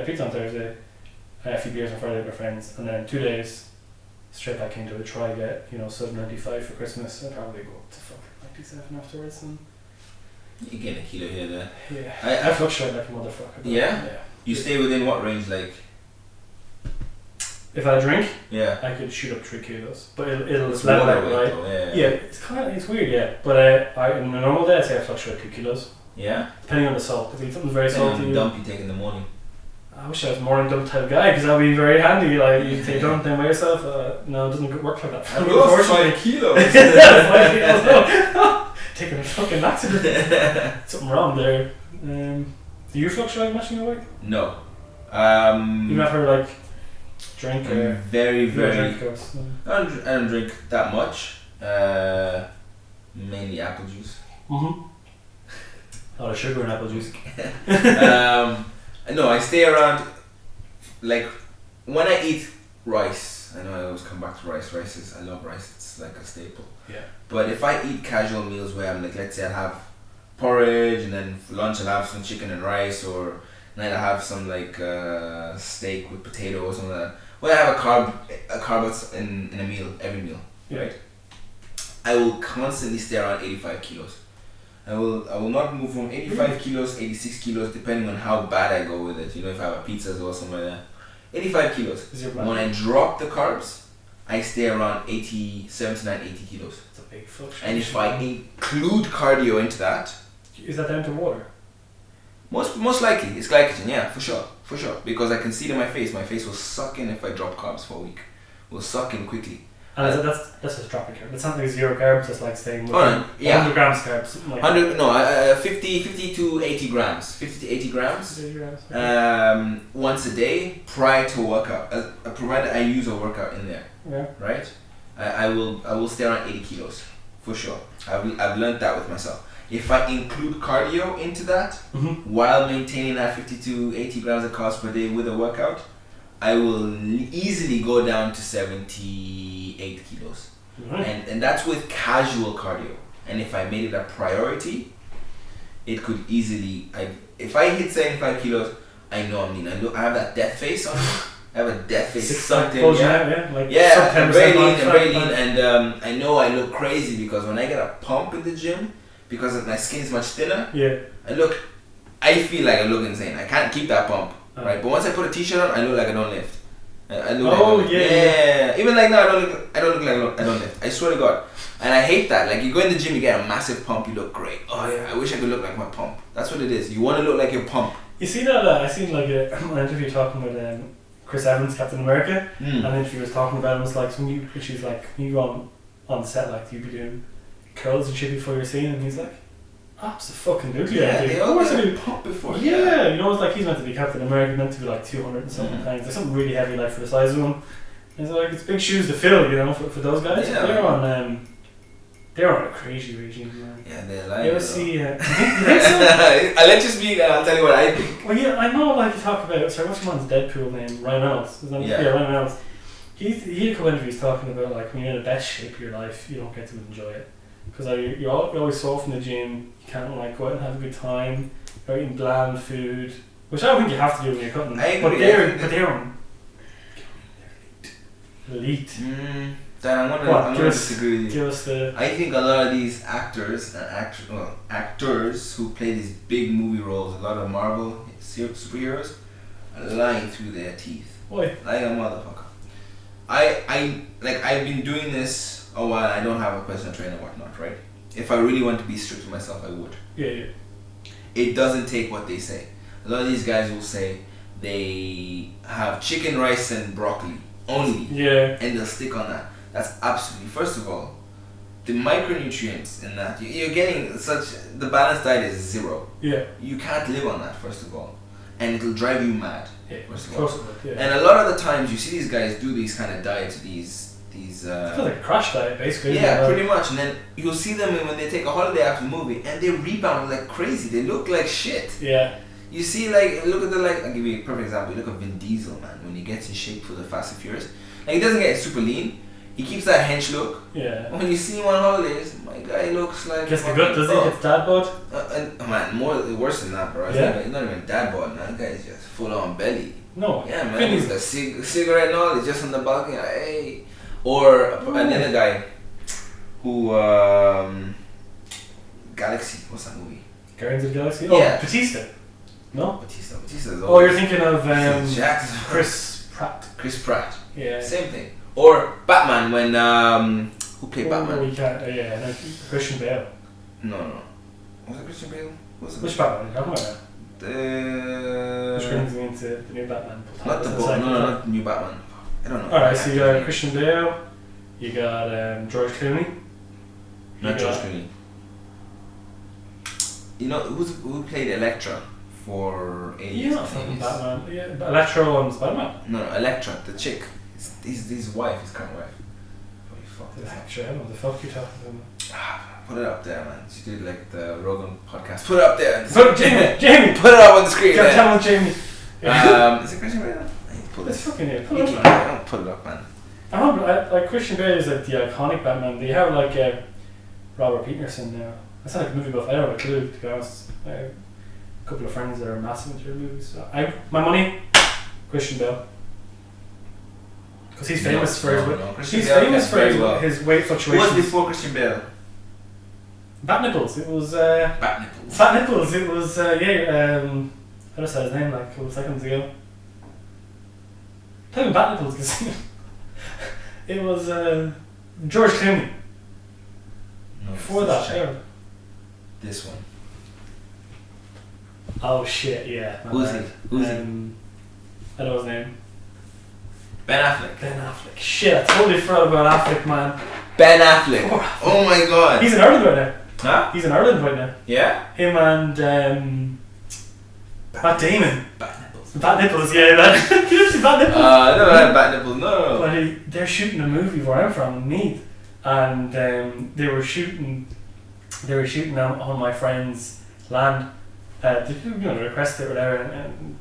Pizza on Thursday. A few beers on Friday with my friends, and then 2 days straight back into it. Try get sub 95 for Christmas, and probably go up to fucking 97 afterwards. And you gain a kilo here, there. Yeah, I fluctuate like a motherfucker. Yeah. You stay within what range, like? If I drink, yeah, I could shoot up 3 kilos, but it'll level out, right? Though, yeah, it's weird, yeah. But I in a normal day, I'd say I fluctuate 2 kilos. Yeah. Depending on the salt. If it's something very salty. And dump you take in the morning. I wish I was more dump type of guy because that'd be very handy. Like you take dump then by yourself. No, it doesn't work like that. I lost 5 kilos. 5 kilos. No. Taking a fucking accident. Something wrong there. Do you fluctuate much in your weight? No. You never like drink or very. Drink I don't drink that much. Mainly apple juice. A lot of sugar in apple juice. No, I stay around, like, when I eat rice, I know I always come back to rice. I love rice, it's like a staple. Yeah. But if I eat casual meals where I'm like, let's say I'll have porridge, and then for lunch I'll have some chicken and rice, or night I'll have some like steak with potato or something like that. Well, I have a carb in a meal, every meal, right? I will constantly stay around 85 kilos. I will not move from 85 kilos, 86 kilos, depending on how bad I go with it. You know, if I have a pizza or something like that. 85 kilos. When I drop the carbs, I stay around 79, 80 kilos. It's a big fluctuation. And if I include cardio into that... Is that down to water? Most likely, it's glycogen, yeah, for sure. Because I can see it in my face. My face will suck in if I drop carbs for a week. Will suck in quickly. And that's just dropping carb. It's not like 0 carbs, it's like staying with 100 grams carbs. Like 50 to 80 grams. 50 to 80 grams. 80 grams. Once a day prior to a workout. Provided I use a workout in there. Yeah. Right? I will stay around 80 kilos. For sure. I've learned that with myself. If I include cardio into that, while maintaining that 50 to 80 grams of carbs per day with a workout, I will easily go down to 78 kilos. And that's with casual cardio. And if I made it a priority, it could easily, if I hit 75 kilos, I know I'm lean. I have that death face on me. I have a death face. Something, I'm very lean, and I know I look crazy because when I get a pump in the gym, because my skin is much thinner, I feel like I look insane. I can't keep that pump. Right, but once I put a t-shirt on, I look like I don't lift. Even like now, I don't look like I don't lift. I swear to God, and I hate that. Like you go in the gym, you get a massive pump, you look great. Oh yeah, I wish I could look like my pump. That's what it is. You want to look like your pump. You see that? I seen like an interview talking with Chris Evans, Captain America, and the interview was talking about him. It's like she's like, when you go on the set, like you be doing curls and shit before you're scene, and he's like, absolutely. Yeah, they always do pop before. Yeah, you know, it's like he's meant to be Captain America, meant to be like 200 and something pounds. Like something really heavy, like for the size of him. And it's like it's big shoes to fill, you know, for those guys. Yeah. They're on a crazy regime, man. Yeah, they're like. You ever see? You think so? I'll let you speak. I'll tell you what I think. Well, yeah, I know. Like you talk about. Sorry, what's your man's Deadpool name? Ryan Reynolds. Ryan Reynolds. He had a couple interviews talking about like when you're in the best shape of your life, you don't get to enjoy it. Because you're always sore from the gym, you can't like go out and have a good time, you're eating bland food, which I don't think you have to do when you're cutting. I agree. But they're on elite. Dan, I'm gonna disagree with you. Give us the. I think a lot of these actors and actors who play these big movie roles, a lot of Marvel superheroes, are lying through their teeth. Why? Like a motherfucker. I've been doing this a while. I don't have a personal trainer and whatnot, right? If I really want to be strict with myself, I would. Yeah. It doesn't take what they say. A lot of these guys will say they have chicken, rice, and broccoli only. Yeah. And they'll stick on that. That's absolutely, first of all, the micronutrients in that you're getting the balanced diet is 0. Yeah. You can't live on that, first of all, and it'll drive you mad. Yeah. First of all. Yeah. And a lot of the times you see these guys do these kind of diets, these. It's like a crash diet, basically. Yeah, pretty much. And then you'll see them when they take a holiday after the movie, and they rebound like crazy. They look like shit. Yeah. You see, like, look at I'll give you a perfect example. You look at Vin Diesel, man, when he gets in shape for the Fast and Furious. Like, he doesn't get super lean. He keeps that hench look. Yeah. When you see him on holidays, my guy looks like. Gets the gut, does he? Gets dad bod? Man, worse than that, bro. Yeah. He's not even dad bod, man. That guy's just full on belly. No. Yeah, man. He's got cigarette and all. He's just on the balcony, like, hey. Or another guy who Galaxy. What's that movie? Guardians of the Galaxy. Yeah. Oh, Batista. No. Batista is. Oh, you're thinking of Chris Pratt. Chris Pratt. Yeah. Same thing. Or Batman when who played Batman? We can't. No, Christian Bale. No. Was it Christian Bale? Which Batman are you talking about now? Which brings me into the new Batman. Not the new Batman. I don't know. Alright, so you got Christian Bale, you got George Clooney. Not George Clooney. You know who played Elektra for Aliens? He's not fucking Batman. Yeah, Electro on Spider-Man. No, Elektra, the chick. His wife, his current wife. Holy fuck. Electra, I don't know what the fuck you're talking about. Put it up there, man. She did like the Rogan podcast. Put it up there. Jamie! Put it up on the screen. Tell him Jamie. Is it Christian Bale? It's fucking it. Put it up, man. Don't put it up, man. I don't know, like Christian Bale is like the iconic Batman. They have like Robert Pattinson now. That's not like a movie buff. I don't have a clue, to be honest. I have a couple of friends that are massive into movies. So my money, Christian Bale. Because he's famous for his weight fluctuations. What was before Christian Bale? Bat Nipples. It was Bat Nipples. Bat Nipples. It was I just said his name like a couple of seconds ago. Tell me Bat Nipples because it was George Clooney. No, before that, yeah. This one. Oh shit! Yeah. Who's he? I know his name. Ben Affleck. Ben Affleck. Shit! I totally forgot about Affleck, man. Ben Affleck. Oh my god. He's in Ireland right now. Huh? He's in Ireland right now. Yeah. Him and Matt Damon. Bat Nipples. Bat Nipples, yeah. That. Can you see Bat Nipples? I never had Bat Nipples. No. But they're shooting a movie where I'm from, in Meath, and they were shooting on my friend's land. They requested it or whatever, and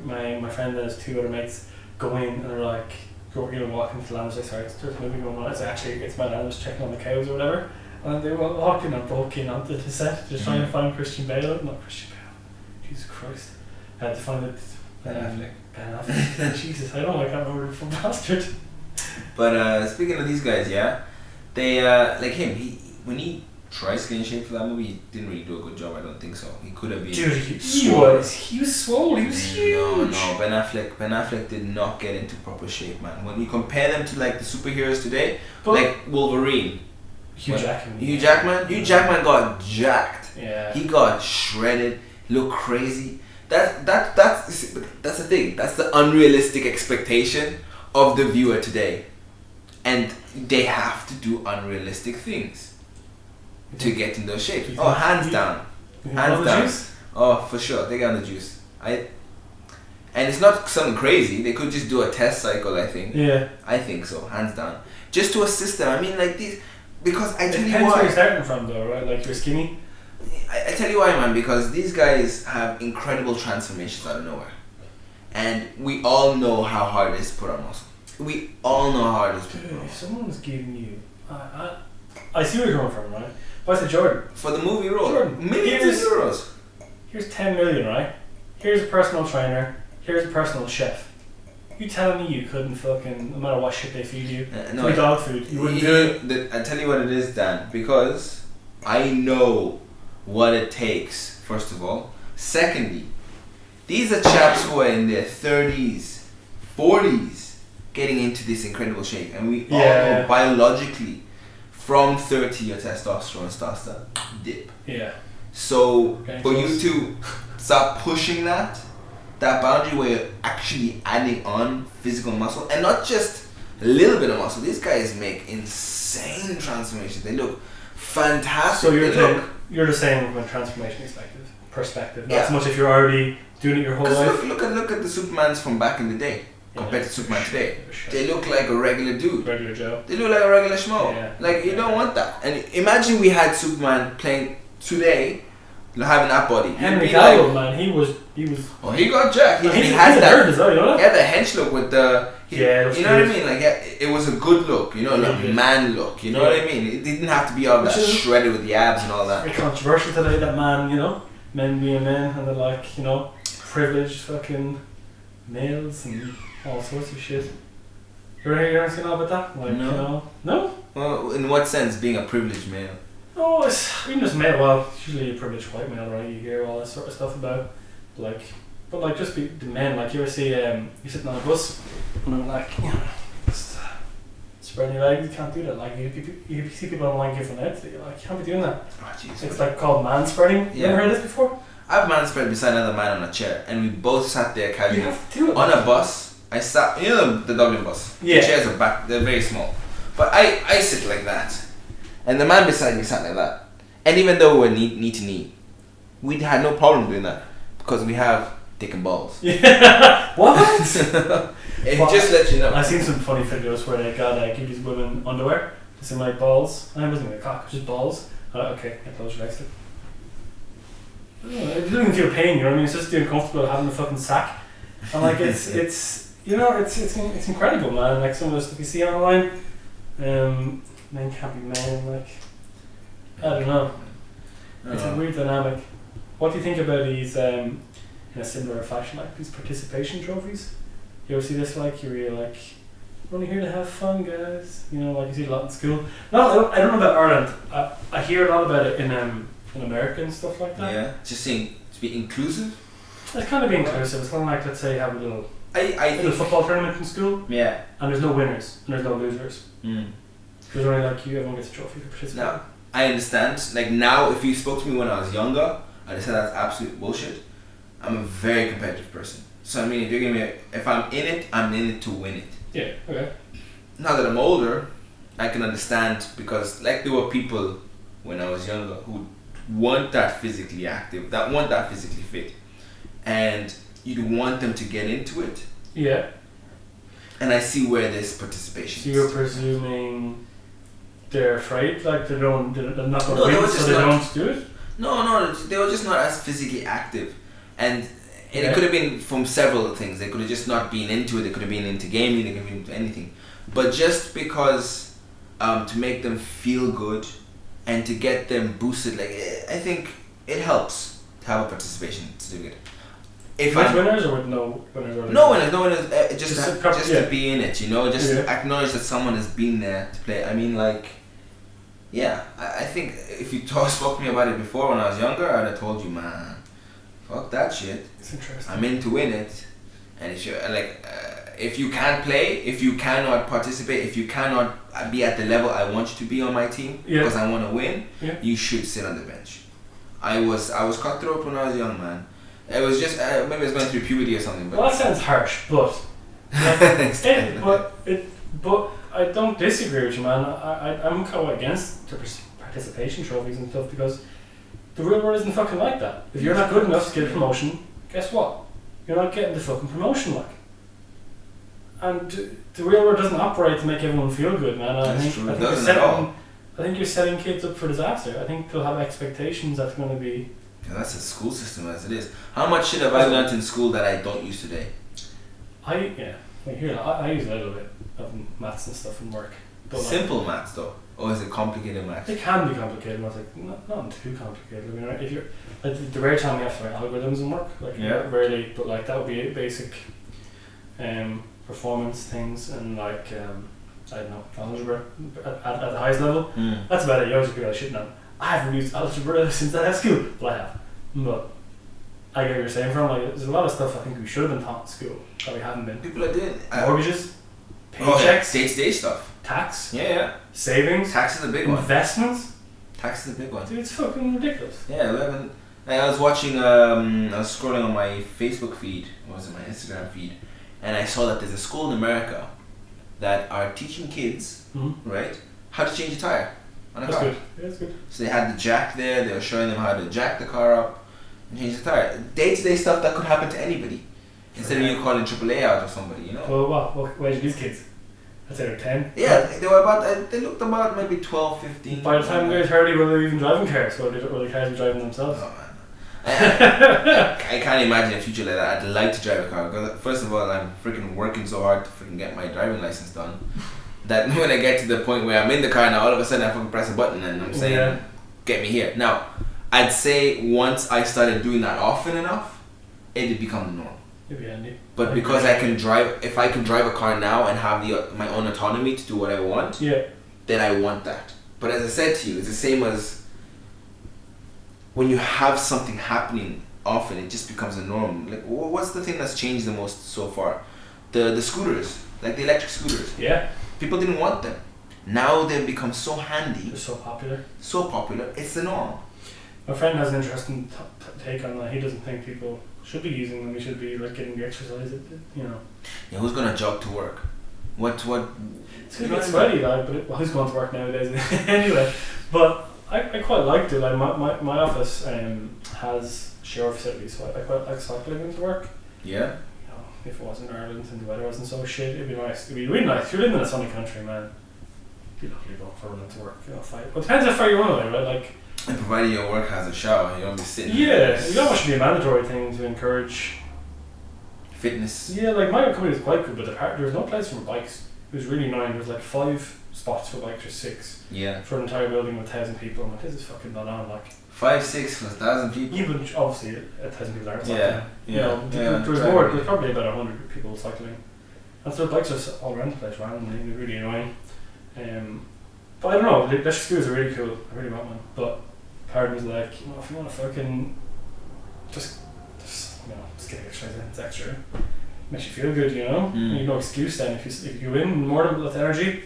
my friend and his 2 other mates go in and they're like, walking into the land. I was like, sorry, there's a movie going on. It's actually it's my land. I was checking on the cows or whatever. And they were walking and broke in onto the set, just trying to find Christian Bale. Not Christian Bale. Jesus Christ. I had to find it. Ben Affleck. Jesus, I don't know, I can't remember the full bastard. But speaking of these guys, yeah, they like him. When he tried to get in shape for that movie, he didn't really do a good job. I don't think so. He could have been. Dude, he was swole. He was huge. No. Ben Affleck did not get into proper shape, man. When we compare them to like the superheroes today, like Wolverine. Hugh Jackman got jacked. Yeah. He got shredded. Looked crazy. That's the thing. That's the unrealistic expectation of the viewer today, and they have to do unrealistic things to get in those shapes. Oh, hands down. Oh, for sure, they got the juice. And it's not something crazy. They could just do a test cycle. I think. Yeah. I think so, hands down. Just to assist them. I mean, like these. Because I tell you why. Depends where you're starting from, though, right? Like you're skinny. I tell you why, man. Because these guys have incredible transformations out of nowhere, and we all know how hard it is to put on muscle. We all know how hard it is to put on muscle. If someone's giving you, I see where you're coming from, right? But I said, Jordan, for the movie role, Jordan, millions of euros. Here's 10 million, right? Here's a personal trainer. Here's a personal chef. You telling me you couldn't fucking, no matter what shit they feed you, dog food, you wouldn't do it? I tell you what it is, Dan, because I know what it takes, first of all. Secondly, these are chaps who are in their 30s, 40s, getting into this incredible shape. And we all know biologically, from 30 your testosterone starts to dip. Yeah. So, for you to start pushing that boundary where you're actually adding on physical muscle, and not just a little bit of muscle. These guys make insane transformations. They look fantastic. So you're just saying from a transformation perspective, not so much if you're already doing it your whole life. Look at the Supermans from back in the day compared to Superman today. They look like a regular dude. Regular Joe. They look like a regular schmo. Yeah. Like you don't want that. And imagine we had Superman playing today, having that body. Henry Cavill, man, he was. Oh, he got jacked. He had that. As well, you know? He had the hench look with the. You know what I mean? Like it was a good look. You know, like man look. You know what I mean? It didn't have to be all that shredded with the abs and all that. Very controversial today. That man, you know, men being men, and they're like, you know, privileged fucking males and all sorts of shit. You ever seen all about that? Like, no. You know, no. Well, in what sense, being a privileged male? Oh, it's even just male. Well, it's usually a privileged white male, right? You hear all that sort of stuff about, like, but like just be the men. Like you ever see, you're sitting on a bus, and I'm like, you know, just spreading your legs. You can't do that. Like you see people online giving out that you're like, you can't be doing that. Oh, Jesus. It's like called man spreading. You ever heard this before? I've man spread beside another man on a chair, and we both sat there casually. You have to do it. On a bus, I sat, you know the Dublin bus? Yeah. The chairs are back, they're very small. But I sit like that. And the man beside me sat like that. And even though we were knee to knee, we had no problem doing that. Because we have dick and balls. Yeah. What? It just lets you know. I've seen some funny videos where they got give these women underwear. They seem like balls. I wasn't even a cock, just balls. Okay, I close your legs. It doesn't even feel pain, you know what I mean? It's just uncomfortable having a fucking sack. And like it's you know, it's incredible, man. Like some of the stuff you see online, men can't be men, like I don't know. It's a weird dynamic. What do you think about these in a similar fashion, like these participation trophies? You ever see this, like you're like, we're only here to have fun, guys. You know, like you see a lot in school. No, I don't know about Ireland. I hear a lot about it in America and stuff like that. Yeah, just saying to be inclusive. It's kind of being inclusive. It's kind of like, let's say, have a little think football tournament in school. Yeah. And there's no winners and there's no losers. Mm. There's only like everyone gets a trophy for participating. Now, I understand. Like now, if you spoke to me when I was younger, I'd say that's absolute bullshit. I'm a very competitive person. So I mean, if I'm in it, I'm in it to win it. Yeah. Okay. Now that I'm older, I can understand because like there were people when I was younger who want that physically active, that want that physically fit, and you'd want them to get into it. Yeah. And I see where this participation. So you're presuming they're afraid, like they're not going to win, so they don't do it? No, they were just not as physically active, and it could have been from several things. They could have just not been into it. They could have been into gaming. They could have been into anything, but just because to make them feel good and to get them boosted, like I think it helps to have a participation certificate. With winners or with no winners? No winners. Just to be in it, you know, just acknowledge that someone has been there to play. I mean, like, yeah, I think if you spoke to me about it before when I was younger, I'd have told you, man, fuck that shit. It's interesting. I'm in to win it, and if you if you can't play, if you cannot participate, if you cannot be at the level I want you to be on my team because I want to win, you should sit on the bench. I was cutthroat when I was young, man. It was just maybe I was going through puberty or something. But well, that sounds harsh, but but I don't disagree with you, man. I'm kind of against the participation trophies and stuff because the real world isn't fucking like that. If you're not good enough to get a promotion, guess what? You're not getting the fucking promotion, like. And the real world doesn't operate to make everyone feel good, man. I think you're setting kids up for disaster. I think they'll have expectations that's going to be. Yeah, that's a school system as it is. How much shit have I learnt in school that I don't use today? I use a little bit of maths and stuff in work. Simple maths though, or is it complicated maths? It can be complicated maths, like not too complicated. I mean, if you're like the rare time we have to write algorithms in work, like rarely, but like that would be a basic performance things and like I don't know, algebra at the highest level. That's about it. You always feel like shit on. I haven't used algebra since I left school. Well, I have. But I get what you're saying from. Like, there's a lot of stuff I think we should have been taught in school that we haven't been. People are doing mortgages, paychecks, day-to-day stuff, tax, tax savings, is a big one. Investments, tax is a big one. Dude, it's fucking ridiculous. Yeah, I was watching. I was scrolling on my Facebook feed, or was it my Instagram feed, and I saw that there's a school in America that are teaching kids, right, how to change a tire. on a That's car. good. Yeah, that's good. So they had the jack there. They were showing them how to jack the car up and change the tire. Day-to-day stuff that could happen to anybody. Instead of you calling AAA out or somebody, you know. Well, what age are these kids? I'd say they're 10. Yeah, they were about. They looked about maybe 12, 15. By the time they're 30, will they even driving cars? Or will the cars be driving themselves? Oh, man. I can't imagine a future like that. I'd like to drive a car because first of all, I'm freaking working so hard to freaking get my driving license done. That when I get to the point where I'm in the car now, all of a sudden I fucking press a button and I'm saying, "Get me here." Now, I'd say once I started doing that often enough, it'd become the norm. It'd be handy. But because I can drive, if I can drive a car now and have my own autonomy to do what I want, then I want that. But as I said to you, it's the same as when you have something happening often, it just becomes a norm. Like, what's the thing that's changed the most so far? The scooters, like the electric scooters. Yeah. People didn't want them. Now they've become so handy. They're so popular. So popular, it's the norm. My friend has an interesting take on that. He doesn't think people should be using them. We should be like getting the exercise, you know. Yeah, who's gonna jog to work? What? It's gonna be sweaty, like, but who's going to work nowadays anyway? But I quite liked it. Like my office has share facilities, so I quite like cycling into work. Yeah. You know, if it was in Ireland and the weather wasn't so shit, it'd be nice. It'd be really nice. If you're living in a sunny country, man, you're lucky to go for a run to work. You know, fight. Well, it depends how far you run away, right? Like. And provided your work has a shower, you don't be sitting. Yeah, you know what should be a mandatory thing to encourage fitness. Yeah, like my company was quite good, but there was no place for bikes. It was really annoying. There was like 5 spots for bikes or 6. Yeah. For an entire building with 1,000 people. I'm like, this is fucking not on. Like 5, 6 for 1,000 people. Even obviously 1,000 people aren't cycling. Yeah. You know, there was more. There's probably about 100 people cycling, and so bikes are all around the place randomly. They're really annoying. But I don't know. The electric scooters are really cool. I really want one, but part of me is like, you know, if you want to fucking just get exercise in, it's extra. Makes you feel good, you know. You have no excuse then if you win more than with energy,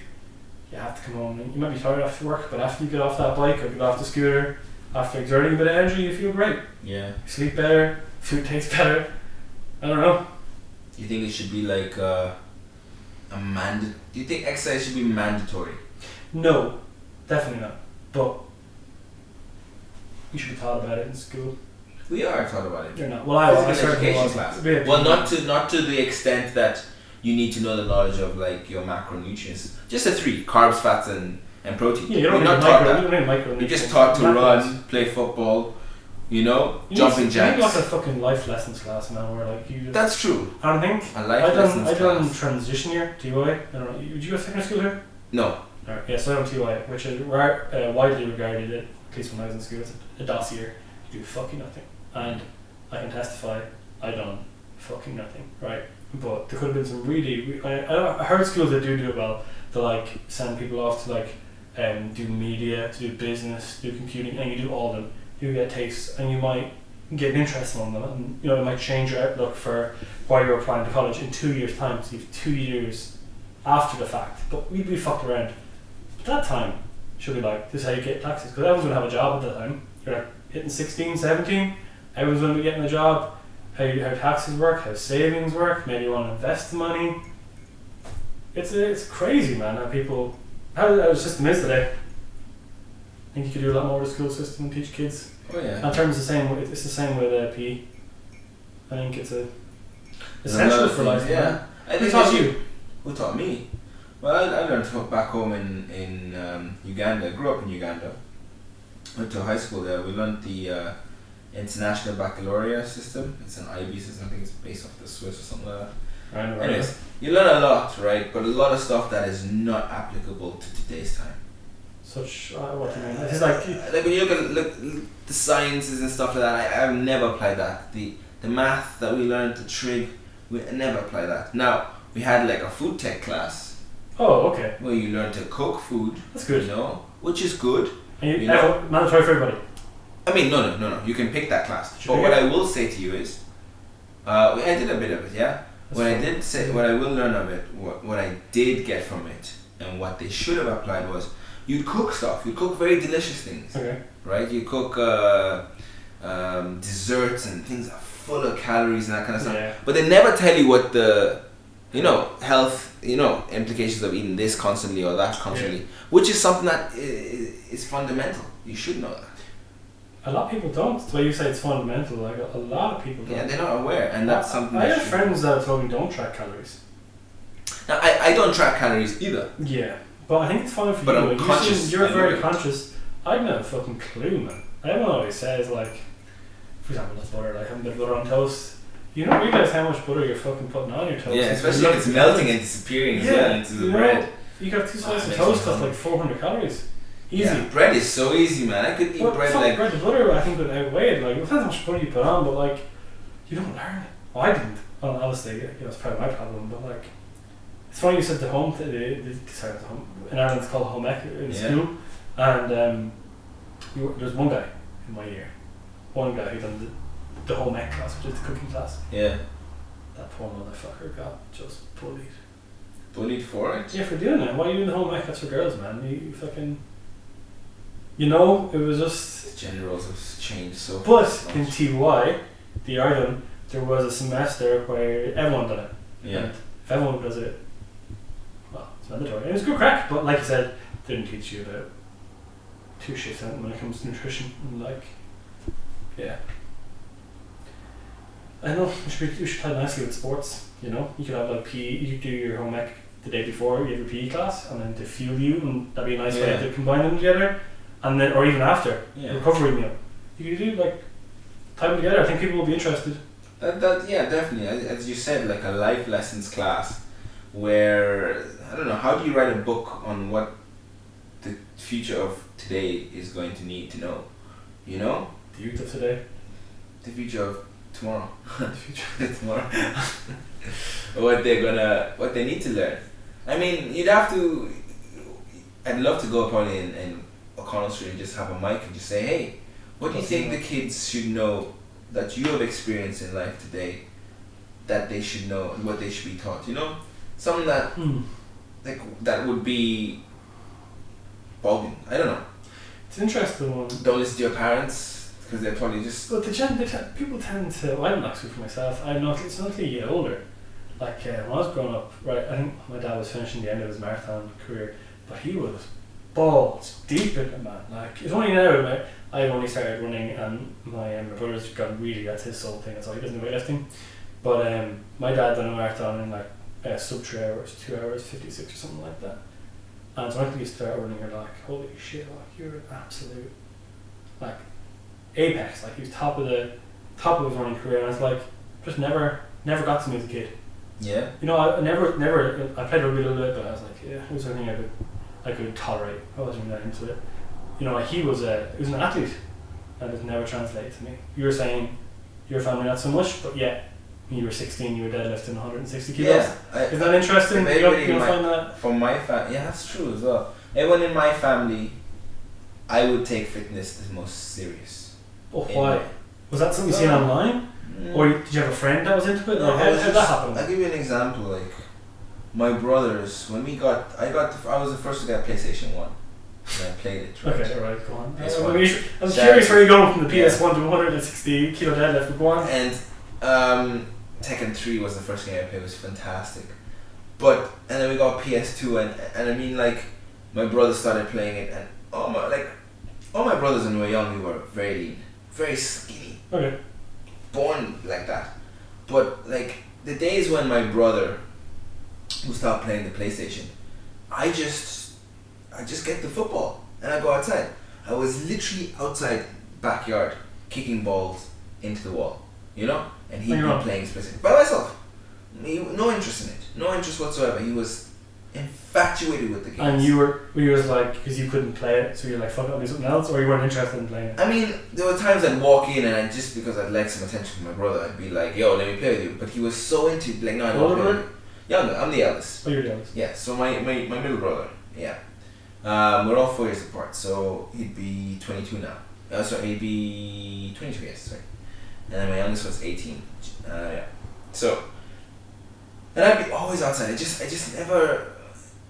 you have to come home. You might be tired after work, but after you get off that bike or get off the scooter, after exerting a bit of energy, you feel great. Yeah. You sleep better, food tastes better. I don't know. You think it should be like do you think exercise should be mandatory? No, definitely not. But you should be taught about it in school. We are taught about it. You're not. Well, I certainly education class. Well, not to the extent that you need to know the knowledge of like your macronutrients. Just the 3: carbs, fats, and protein. Yeah, you don't not taught that. You're just taught to run, play football, jumping jacks. You need like a fucking life lessons class now, where like you just. That's true. I don't think. A life lessons class. I done transition year, TY. I don't know. Did you go to secondary school here? No. Alright, yeah, so I done TY, which is widely regarded, at least when I was in school, as a DOS year. You do fucking nothing. And I can testify, I done fucking nothing, right? But there could have been some really. I heard schools that do it well. They like send people off to like do media, to do business, do computing, and you do all of them. You get tastes, and you might get an interest in them, and it might change your outlook for why you're applying to college in 2 years' time. So you have 2 years after the fact. But we'd be fucked around. At that time, should be like, this is how you get taxes, because everyone's gonna have a job at that time. You're like hitting 16, 17. Everyone's going to be getting a job, how taxes work, how savings work, maybe you want to invest the money. It's crazy, man, how the system is today. I think you could do a lot more with the school system and teach kids. Oh yeah. In terms it's the same with PE. I think it's essential for life. Yeah. Who taught you? Who taught me? Well, I learned back home in Uganda. I grew up in Uganda. Went to high school there. We learned the International Baccalaureate system. It's an IB system. I think it's based off the Swiss or something like that. Anyways, you learn a lot, right? But a lot of stuff that is not applicable to today's time. What do you mean? It's like when you look at the sciences and stuff like that, I've never applied that. The math that we learned, the trig, we never apply that. Now, we had like a food tech class. Oh, okay. Where you learn to cook food. That's good. Which is good. And mandatory for everybody. I mean, no. You can pick that class. But what I will say to you is, I did a bit of it, yeah. What I will learn of it, what I did get from it, and what they should have applied was, you'd cook stuff. You'd cook very delicious things. Okay. Right. You cook desserts and things that are full of calories and that kind of stuff. Yeah. But they never tell you what the health, implications of eating this constantly or that constantly, which is something that is fundamental. You should know that. A lot of people don't. That's why you say it's fundamental. Like a lot of people don't. Yeah, they're not aware, and that's something. I have friends that have told me don't track calories. Now, I don't track calories either. Yeah, but I think it's fine for but you. I'm conscious. You're very conscious. I have no fucking clue, man. Everyone always says, like, for example, that's butter. Like, having a bit of butter on toast. You don't realise how much butter you're fucking putting on your toast. Yeah, especially if it's melting and disappearing as well into the bread. You got 2 slices of toast that's like 400 calories. Easy. Yeah, bread is so easy, man. I could eat bread like... bread and butter, I think, would outweigh it. Like, it depends how much butter you put on, but, like, you don't learn it. Well, I didn't. Well, obviously, it's probably my problem, but, like, it's funny you said the home, sorry, the home, in Ireland it's called home ec in school, and there's one guy in my year, one guy who done the home ec class, which is the cooking class. Yeah. That poor motherfucker got just bullied. Bullied for it? Yeah, for doing it. Why are you doing the home ec? That's for girls, man. You fucking... it was just... The gender roles have changed so But much. in TY, the Ireland, there was a semester where everyone did it. Yeah. And if everyone does it, well, it's mandatory. It was good crack, but like you said, they didn't teach you about two shits when it comes to nutrition. And like, yeah. I know, we should play nicely with sports, you could have like PE, you could do your home ec the day before, you have your PE class, and then to fuel you, and that'd be a nice way to combine them together, and then, or even after, recovery meal. You could do like, tie them together, I think people will be interested. Yeah, definitely. As you said, like a life lessons class where, I don't know, how do you write a book on what the future of today is going to need to know? The youth of today. The future of tomorrow. The future of tomorrow. what they need to learn. I mean, I'd love to go probably in O'Connell Street and just have a mic and just say, hey, what do you think the kids should know that you have experienced in life today that they should know and what they should be taught, Something that that would be bulging. I don't know. It's an interesting one. Don't listen to your parents because they're probably just... But people tend to... Well, I don't actually for myself. I know it's not until you get older. Like when I was growing up, right, I think my dad was finishing the end of his marathon career, but he was balls deep in it, man. Like, it's only now, I've only started running, and my brother's that's his sole thing, that's all he does in weightlifting. But my dad done a marathon in like sub 3 hours, 2 hours 56 or something like that. And so when you start running, you're like, holy shit, like you're an absolute like apex, like he was top of his running career, and it's like just never got to me as a kid. Yeah. I played rugby a little bit, but I was like, yeah, it was something I could tolerate. I wasn't really that into it. Like he was an athlete, and it never translated to me. You were saying your family not so much, but yeah, when you were 16, you were deadlifting 160 kilos. Yeah, isn't that interesting? You don't find that? From my family, yeah, that's true as well. Everyone in my family, I would take fitness the most serious. Oh, why? Was that something you seen online? Or did you have a friend that was into it? No, how did that happen? I'll give you an example. Like my brothers, when I was the first to get a PlayStation 1. And I played it. Right? Okay, alright, go on. I'm curious where you're going from the PS1 to 160 kilo deadlift, but go on. And Tekken 3 was the first game I played. It was fantastic. And then we got PS2, and I mean, like, my brothers started playing it, and all my brothers when we were young, we were very lean, very skinny. Okay. Born like that. But like the days when my brother would stop playing the PlayStation, I just get the football and I go outside. I was literally outside backyard kicking balls into the wall, and he'd be playing his PlayStation by myself. No interest in it, no interest whatsoever. He was infatuated with the games. And you were like, because you couldn't play it, so you're like, fuck it, I'll do something else, or you weren't interested in playing it? I mean, there were times I'd walk in and just because I'd like some attention from my brother, I'd be like, yo, let me play with you. But he was so into like, no, I don't play with you. Younger, I'm the eldest. Oh, you're the eldest. Yeah, so my middle brother, yeah. We're all 4 years apart, so he'd be 22 now. He'd be 22, yes, sorry. And then my youngest was 18. Yeah. So, and I'd be always outside. I just never...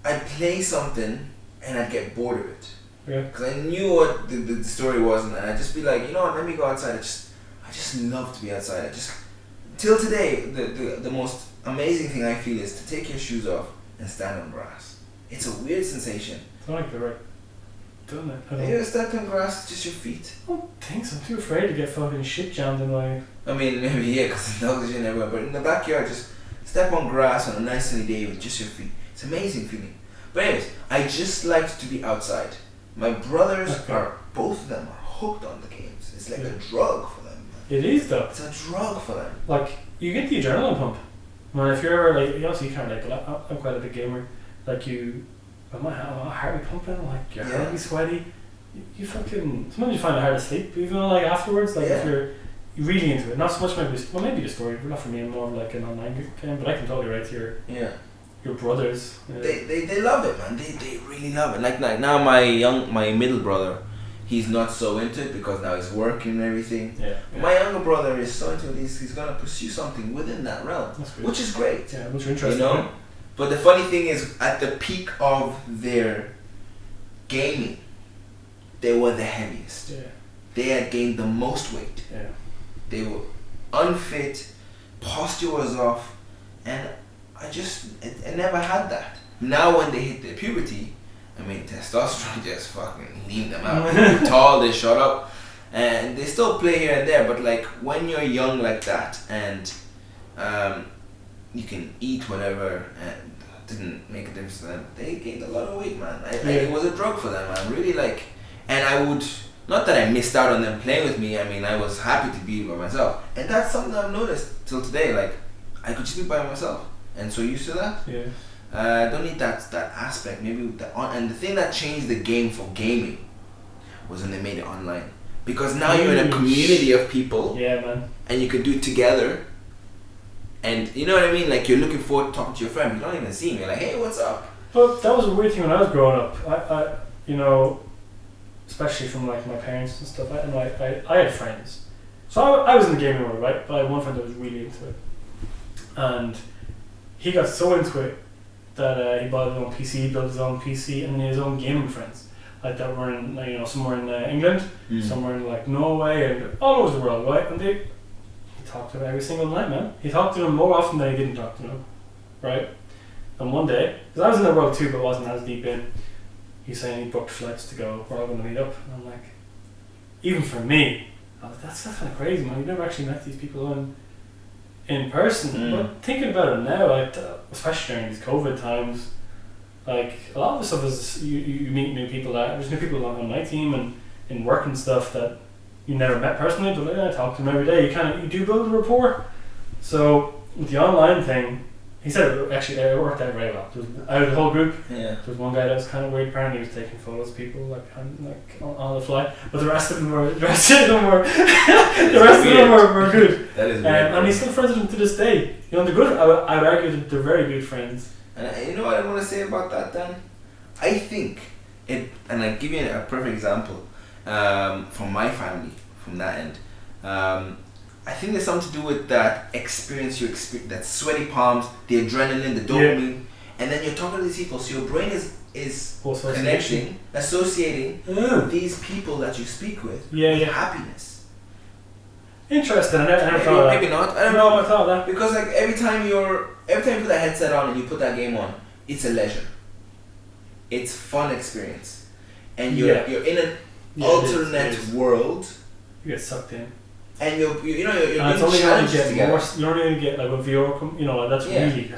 I'd play something and I'd get bored of it. Yeah. Because I knew what the story was, and I'd just be like, you know what, let me go outside. I just love to be outside. Till today, the most amazing thing I feel is to take your shoes off and stand on grass. It's a weird sensation. I don't like the right doing it. Have you ever stepped on grass, just your feet? I don't think so. I'm too afraid to get fucking shit jammed in my... I mean, maybe yeah, because the oxygen everywhere, but in the backyard, just step on grass on a nice sunny day with just your feet. It's an amazing feeling. But anyways, I just like to be outside. My brothers both of them are hooked on the games. It's like a drug for them. Man. It is though. It's a drug for them. Like, you get the adrenaline pump. Man, if you're ever like, obviously you can't relate, but I'm quite a big gamer. Like my heart be pumping, like your heart be sweaty. You fucking, sometimes you find it hard to sleep, even like afterwards, like if you're really into it. Not so much maybe the story, but not for me, I'm more of like an online game, but I can totally relate to your brothers. They love it, man. They really love it. Like now my middle brother, he's not so into it because now he's working and everything. My younger brother is so into it, he's gonna pursue something within that realm, which is great. Yeah, which is interesting. You know? But the funny thing is, at the peak of their gaming, they were the heaviest. Yeah. They had gained the most weight. Yeah. They were unfit, posture was off, and I never had that. Now when they hit their puberty, I mean, testosterone just fucking leaned them out. They're tall, they shut up, and they still play here and there, but like when you're young like that, and you can eat whatever, and it didn't make a difference to them, they gained a lot of weight, man. It was a drug for them, man. Really, like, and I would, not that I missed out on them playing with me, I mean, I was happy to be by myself, and that's something I've noticed till today. Like, I could just be by myself, and so used to that. I don't need that aspect. Maybe and the thing that changed the game for gaming was when they made it online, because now you're in a community of people. Yeah, man. And you can do it together. And you know what I mean? Like, you're looking forward to talking to your friend. You don't even see me. You're like, hey, what's up? But that was a weird thing when I was growing up. I you know, especially from like my parents and stuff. I had friends. So I was in the gaming world, right? But I had one friend that was really into it, and he got so into it that he bought his own PC, built his own PC, and then he had his own gaming friends, like that were in, you know, somewhere in England, somewhere in like Norway, and all over the world, right? And he talked to them every single night, man. He talked to them more often than he didn't talk to them, right? And one day, because I was in the world too, but wasn't as deep in, he's saying he booked flights to go, we're all going to meet up, and I'm like, even for me, I was like, that's kind of crazy, man. You've never actually met these people in person. But thinking about it now, like, especially during these COVID times, like, a lot of the stuff is you meet new people. There's new people on my team and in work and stuff that you never met personally, but I talk to them every day. You do build a rapport. So with the online thing, he said it worked out very well. Out of the whole group, there was one guy that was kind of weird. Apparently, he was taking photos of people like on the fly, but the rest of them were good. That is weird. And he's still friends with them to this day. You know, they're good. I would argue that they're very good friends. And you know what I want to say about that, Dan? I think and I give you a perfect example from my family, from that end. I think there's something to do with that experience, that sweaty palms, the adrenaline, the dopamine, and then you're talking to these people, so your brain is connecting, associating these people that you speak with with happiness. Interesting. I never thought that. Maybe not. I don't know. I thought that because like every time you put that headset on and you put that game on, it's a leisure. It's fun experience, and you're in an alternate world. You get sucked in. And you're being it's only challenged get together. More, you're only going to get like with VR, you know, that's really good.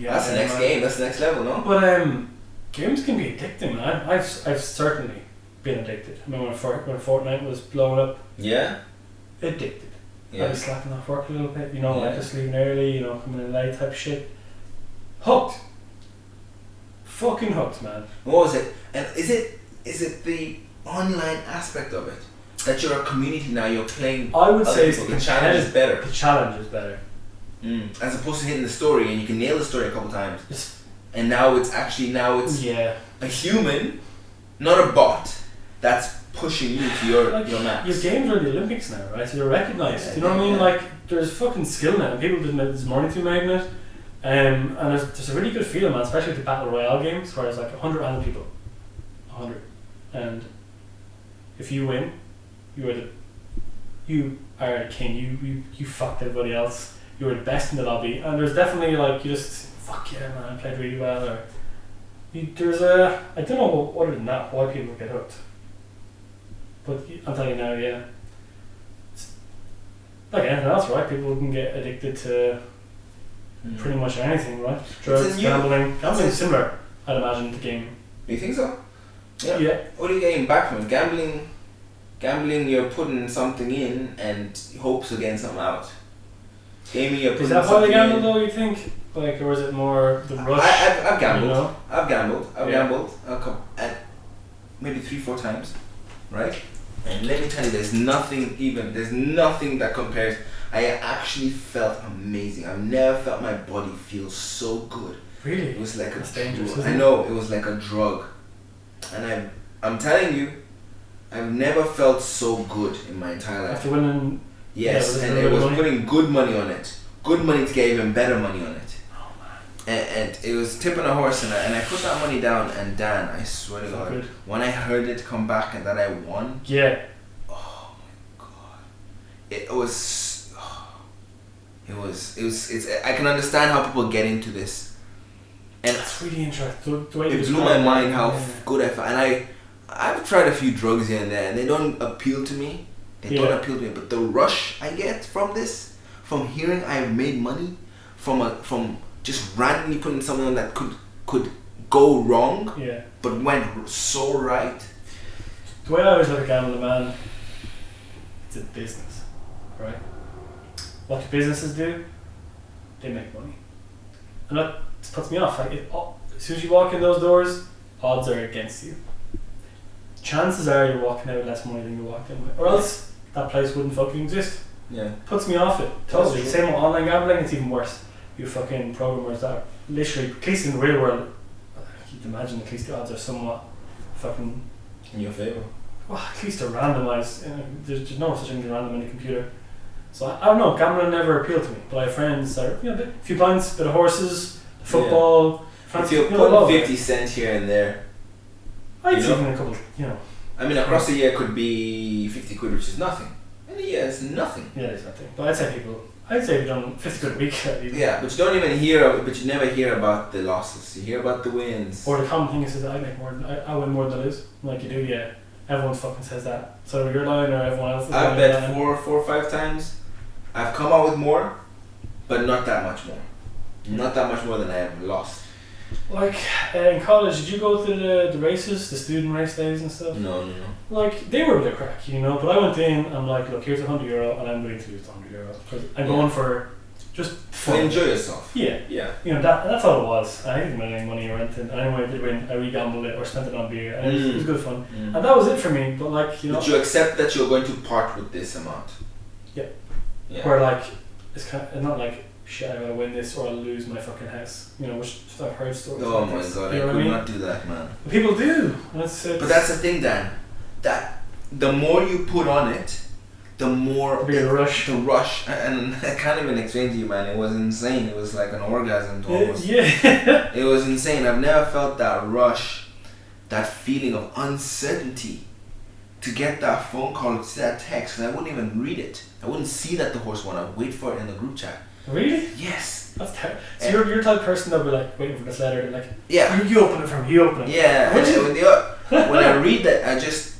That's the next game, that's the next level, no? But games can be addicting, man. I've certainly been addicted. I mean, when Fortnite was blowing up, addicted. I was slapping off work a little bit, you know, like just leaving early, you know, coming in late type shit. Hooked. Fucking hooked, man. What was it? And is it the online aspect of it? That you're a community now, you're playing. I would say the challenge is better. The challenge is better. As opposed to hitting the story, and you can nail the story a couple times. And now it's a human, not a bot, that's pushing you to your max. Your games are the Olympics now, right? So you're recognised. You know what I mean? Like, there's fucking skill now. People there's money to be made in it. And there's a really good feeling, man, especially with the Battle Royale games, where it's like 100 random people. 100. And if you win, you are the king. You fucked everybody else. you were the best in the lobby, and there's definitely like you just fuck yeah man, I played really well, or there's a I don't know other than that why people get hooked, but I'm telling you now, yeah, it's like anything else, right? People can get addicted to pretty much anything, right? Drugs, gambling is similar, I'd imagine, to gaming. You think so? Yeah. What are you getting back from it? Gambling, you're putting something in and hopes of getting something out. Gaming, you're putting is that why they gamble though, you think? Like, or is it more the rush? I've gambled. You know? I've gambled a couple, maybe 3-4 times, right? And let me tell you, there's nothing that compares. I actually felt amazing. I've never felt my body feel so good. Really? It was like That's dangerous, I know, it was like a drug. And I'm telling you, I've never felt so good in my entire life. After winning. Yes, and it was putting good money on it. Good money to get even better money on it. Oh man. And it was tipping a horse, and I put that money down, and Dan, I swear to God, when I heard it come back and that I won. Yeah. Oh my God. It was I can understand how people get into this. And that's really interesting. The way it blew my mind how good I felt. And I've tried a few drugs here and there, and they don't appeal to me. Don't appeal to me. But the rush I get from this, from hearing I've made money, from just randomly putting something on that could go wrong, but went so right. The way I always look at gambling, man, it's a business, right? What do businesses do? They make money, and that puts me off. Like, as soon as you walk in those doors, odds are against you. Chances are you're walking out with less money than you walked in with, or else that place wouldn't fucking exist. Yeah, puts me off it totally. Same with online gambling, it's even worse. You fucking programmers that literally, at least in the real world, you'd imagine at least the odds are somewhat fucking in your favour. Well, at least they're randomised. There's no such thing as random in a computer. So I don't know, gambling never appealed to me. But I have friends that are, a few pints, bit of horses, football. If you're putting 50 cents here and there, I'd even a couple, I mean, across the year could be 50 quid, which is nothing. In a year, it's nothing. Yeah, it's nothing. But I'd say we've done 50 quid a week. Yeah, but you don't even you never hear about the losses. You hear about the wins. Or the common thing is that I make more than, I win more than I lose. Like you do, yeah. Everyone fucking says that. So you're lying or everyone else is lying. I've bet 4 or 5 times. I've come out with more, but not that much more. Not that much more than I have lost. Like in college, did you go to the races, the student race days and stuff? No. Like they were a bit of crack, but I went in. I'm like, look, here's €100, and I'm willing to lose €100 because I'm going for just fun. To enjoy yourself. Yeah. That's all it was. I didn't win any money or anything. And anyway, I did win. I re-gambled it or spent it on beer, and it was good fun. And that was it for me. But like, But you accept that you're going to part with this amount. Yeah. Where like it's not like shit, I win this or I'll lose my fucking house. Which I've heard stories. Oh my God, I could not do that, man. But people do. But that's the thing, Dan. That the more you put on it, the more the rush, and I can't even explain to you, man. It was insane. It was like an orgasm almost. Yeah. It was insane. I've never felt that rush, that feeling of uncertainty. To get that phone call, to that text, and I wouldn't even read it. I wouldn't see that the horse won. I'd wait for it in the group chat. Really? Yes. That's terrible. So you're the type of person that would be like waiting for this letter and like, yeah, you open it from, you open it. Yeah. When I read that, it just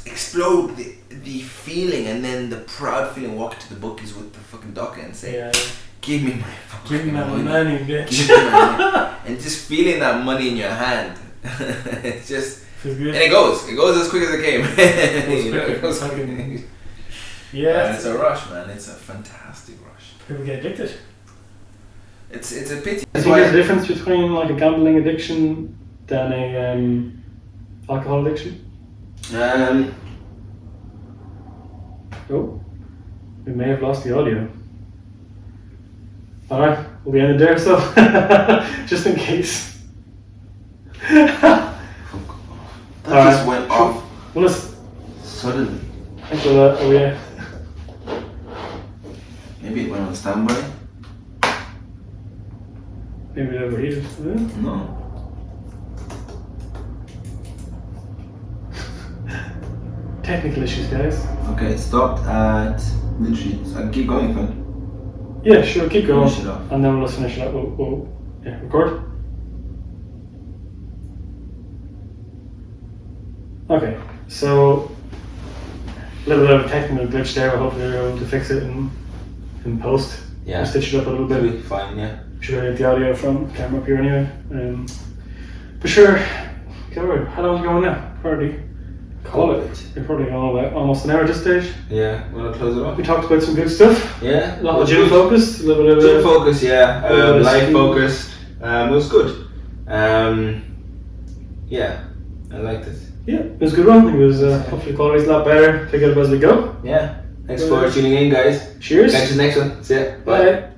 explode the feeling, and then the proud feeling walking to the bookies with the fucking docket and say, give me my fucking money, bitch. Give me my money. And just feeling that money in your hand. It's just. And it goes as quick as it came. It goes quick. Yeah, it's a rush, man. It's a fantastic rush. People get addicted. It's a pity. I think there's a difference between like a gambling addiction than a alcohol addiction. Oh, we may have lost the audio. Alright, we'll be ended there, so just in case. That just went off. Well, suddenly. I think we'll, Maybe it went on standby. Maybe it overheated. No. Technical issues, guys. Okay, it stopped at literally. So I keep going, fine. Yeah, sure, keep going. Finish it off. And then we'll just finish it up. We'll record. Okay, so a little bit of a technical glitch there. I hope you're able to fix it in post. Yeah. We'll stitch it up a little bit. It'll be fine, yeah. Should I get the audio from camera up here anyway? For sure. Okay, right. How long are we going now? Probably call it. We're probably going about almost an hour at this stage. Yeah, wanna close it off? We talked about some good stuff. Yeah. A lot of gym focused, a little bit of gym focus, yeah. Life school. focused. It was good. Yeah, I liked it. Yeah, it was a good one. It was hopefully the quality's a lot better. Pick it up as we go. Yeah. Thanks for tuning in, guys. Cheers. Catch you next one. See ya. Bye.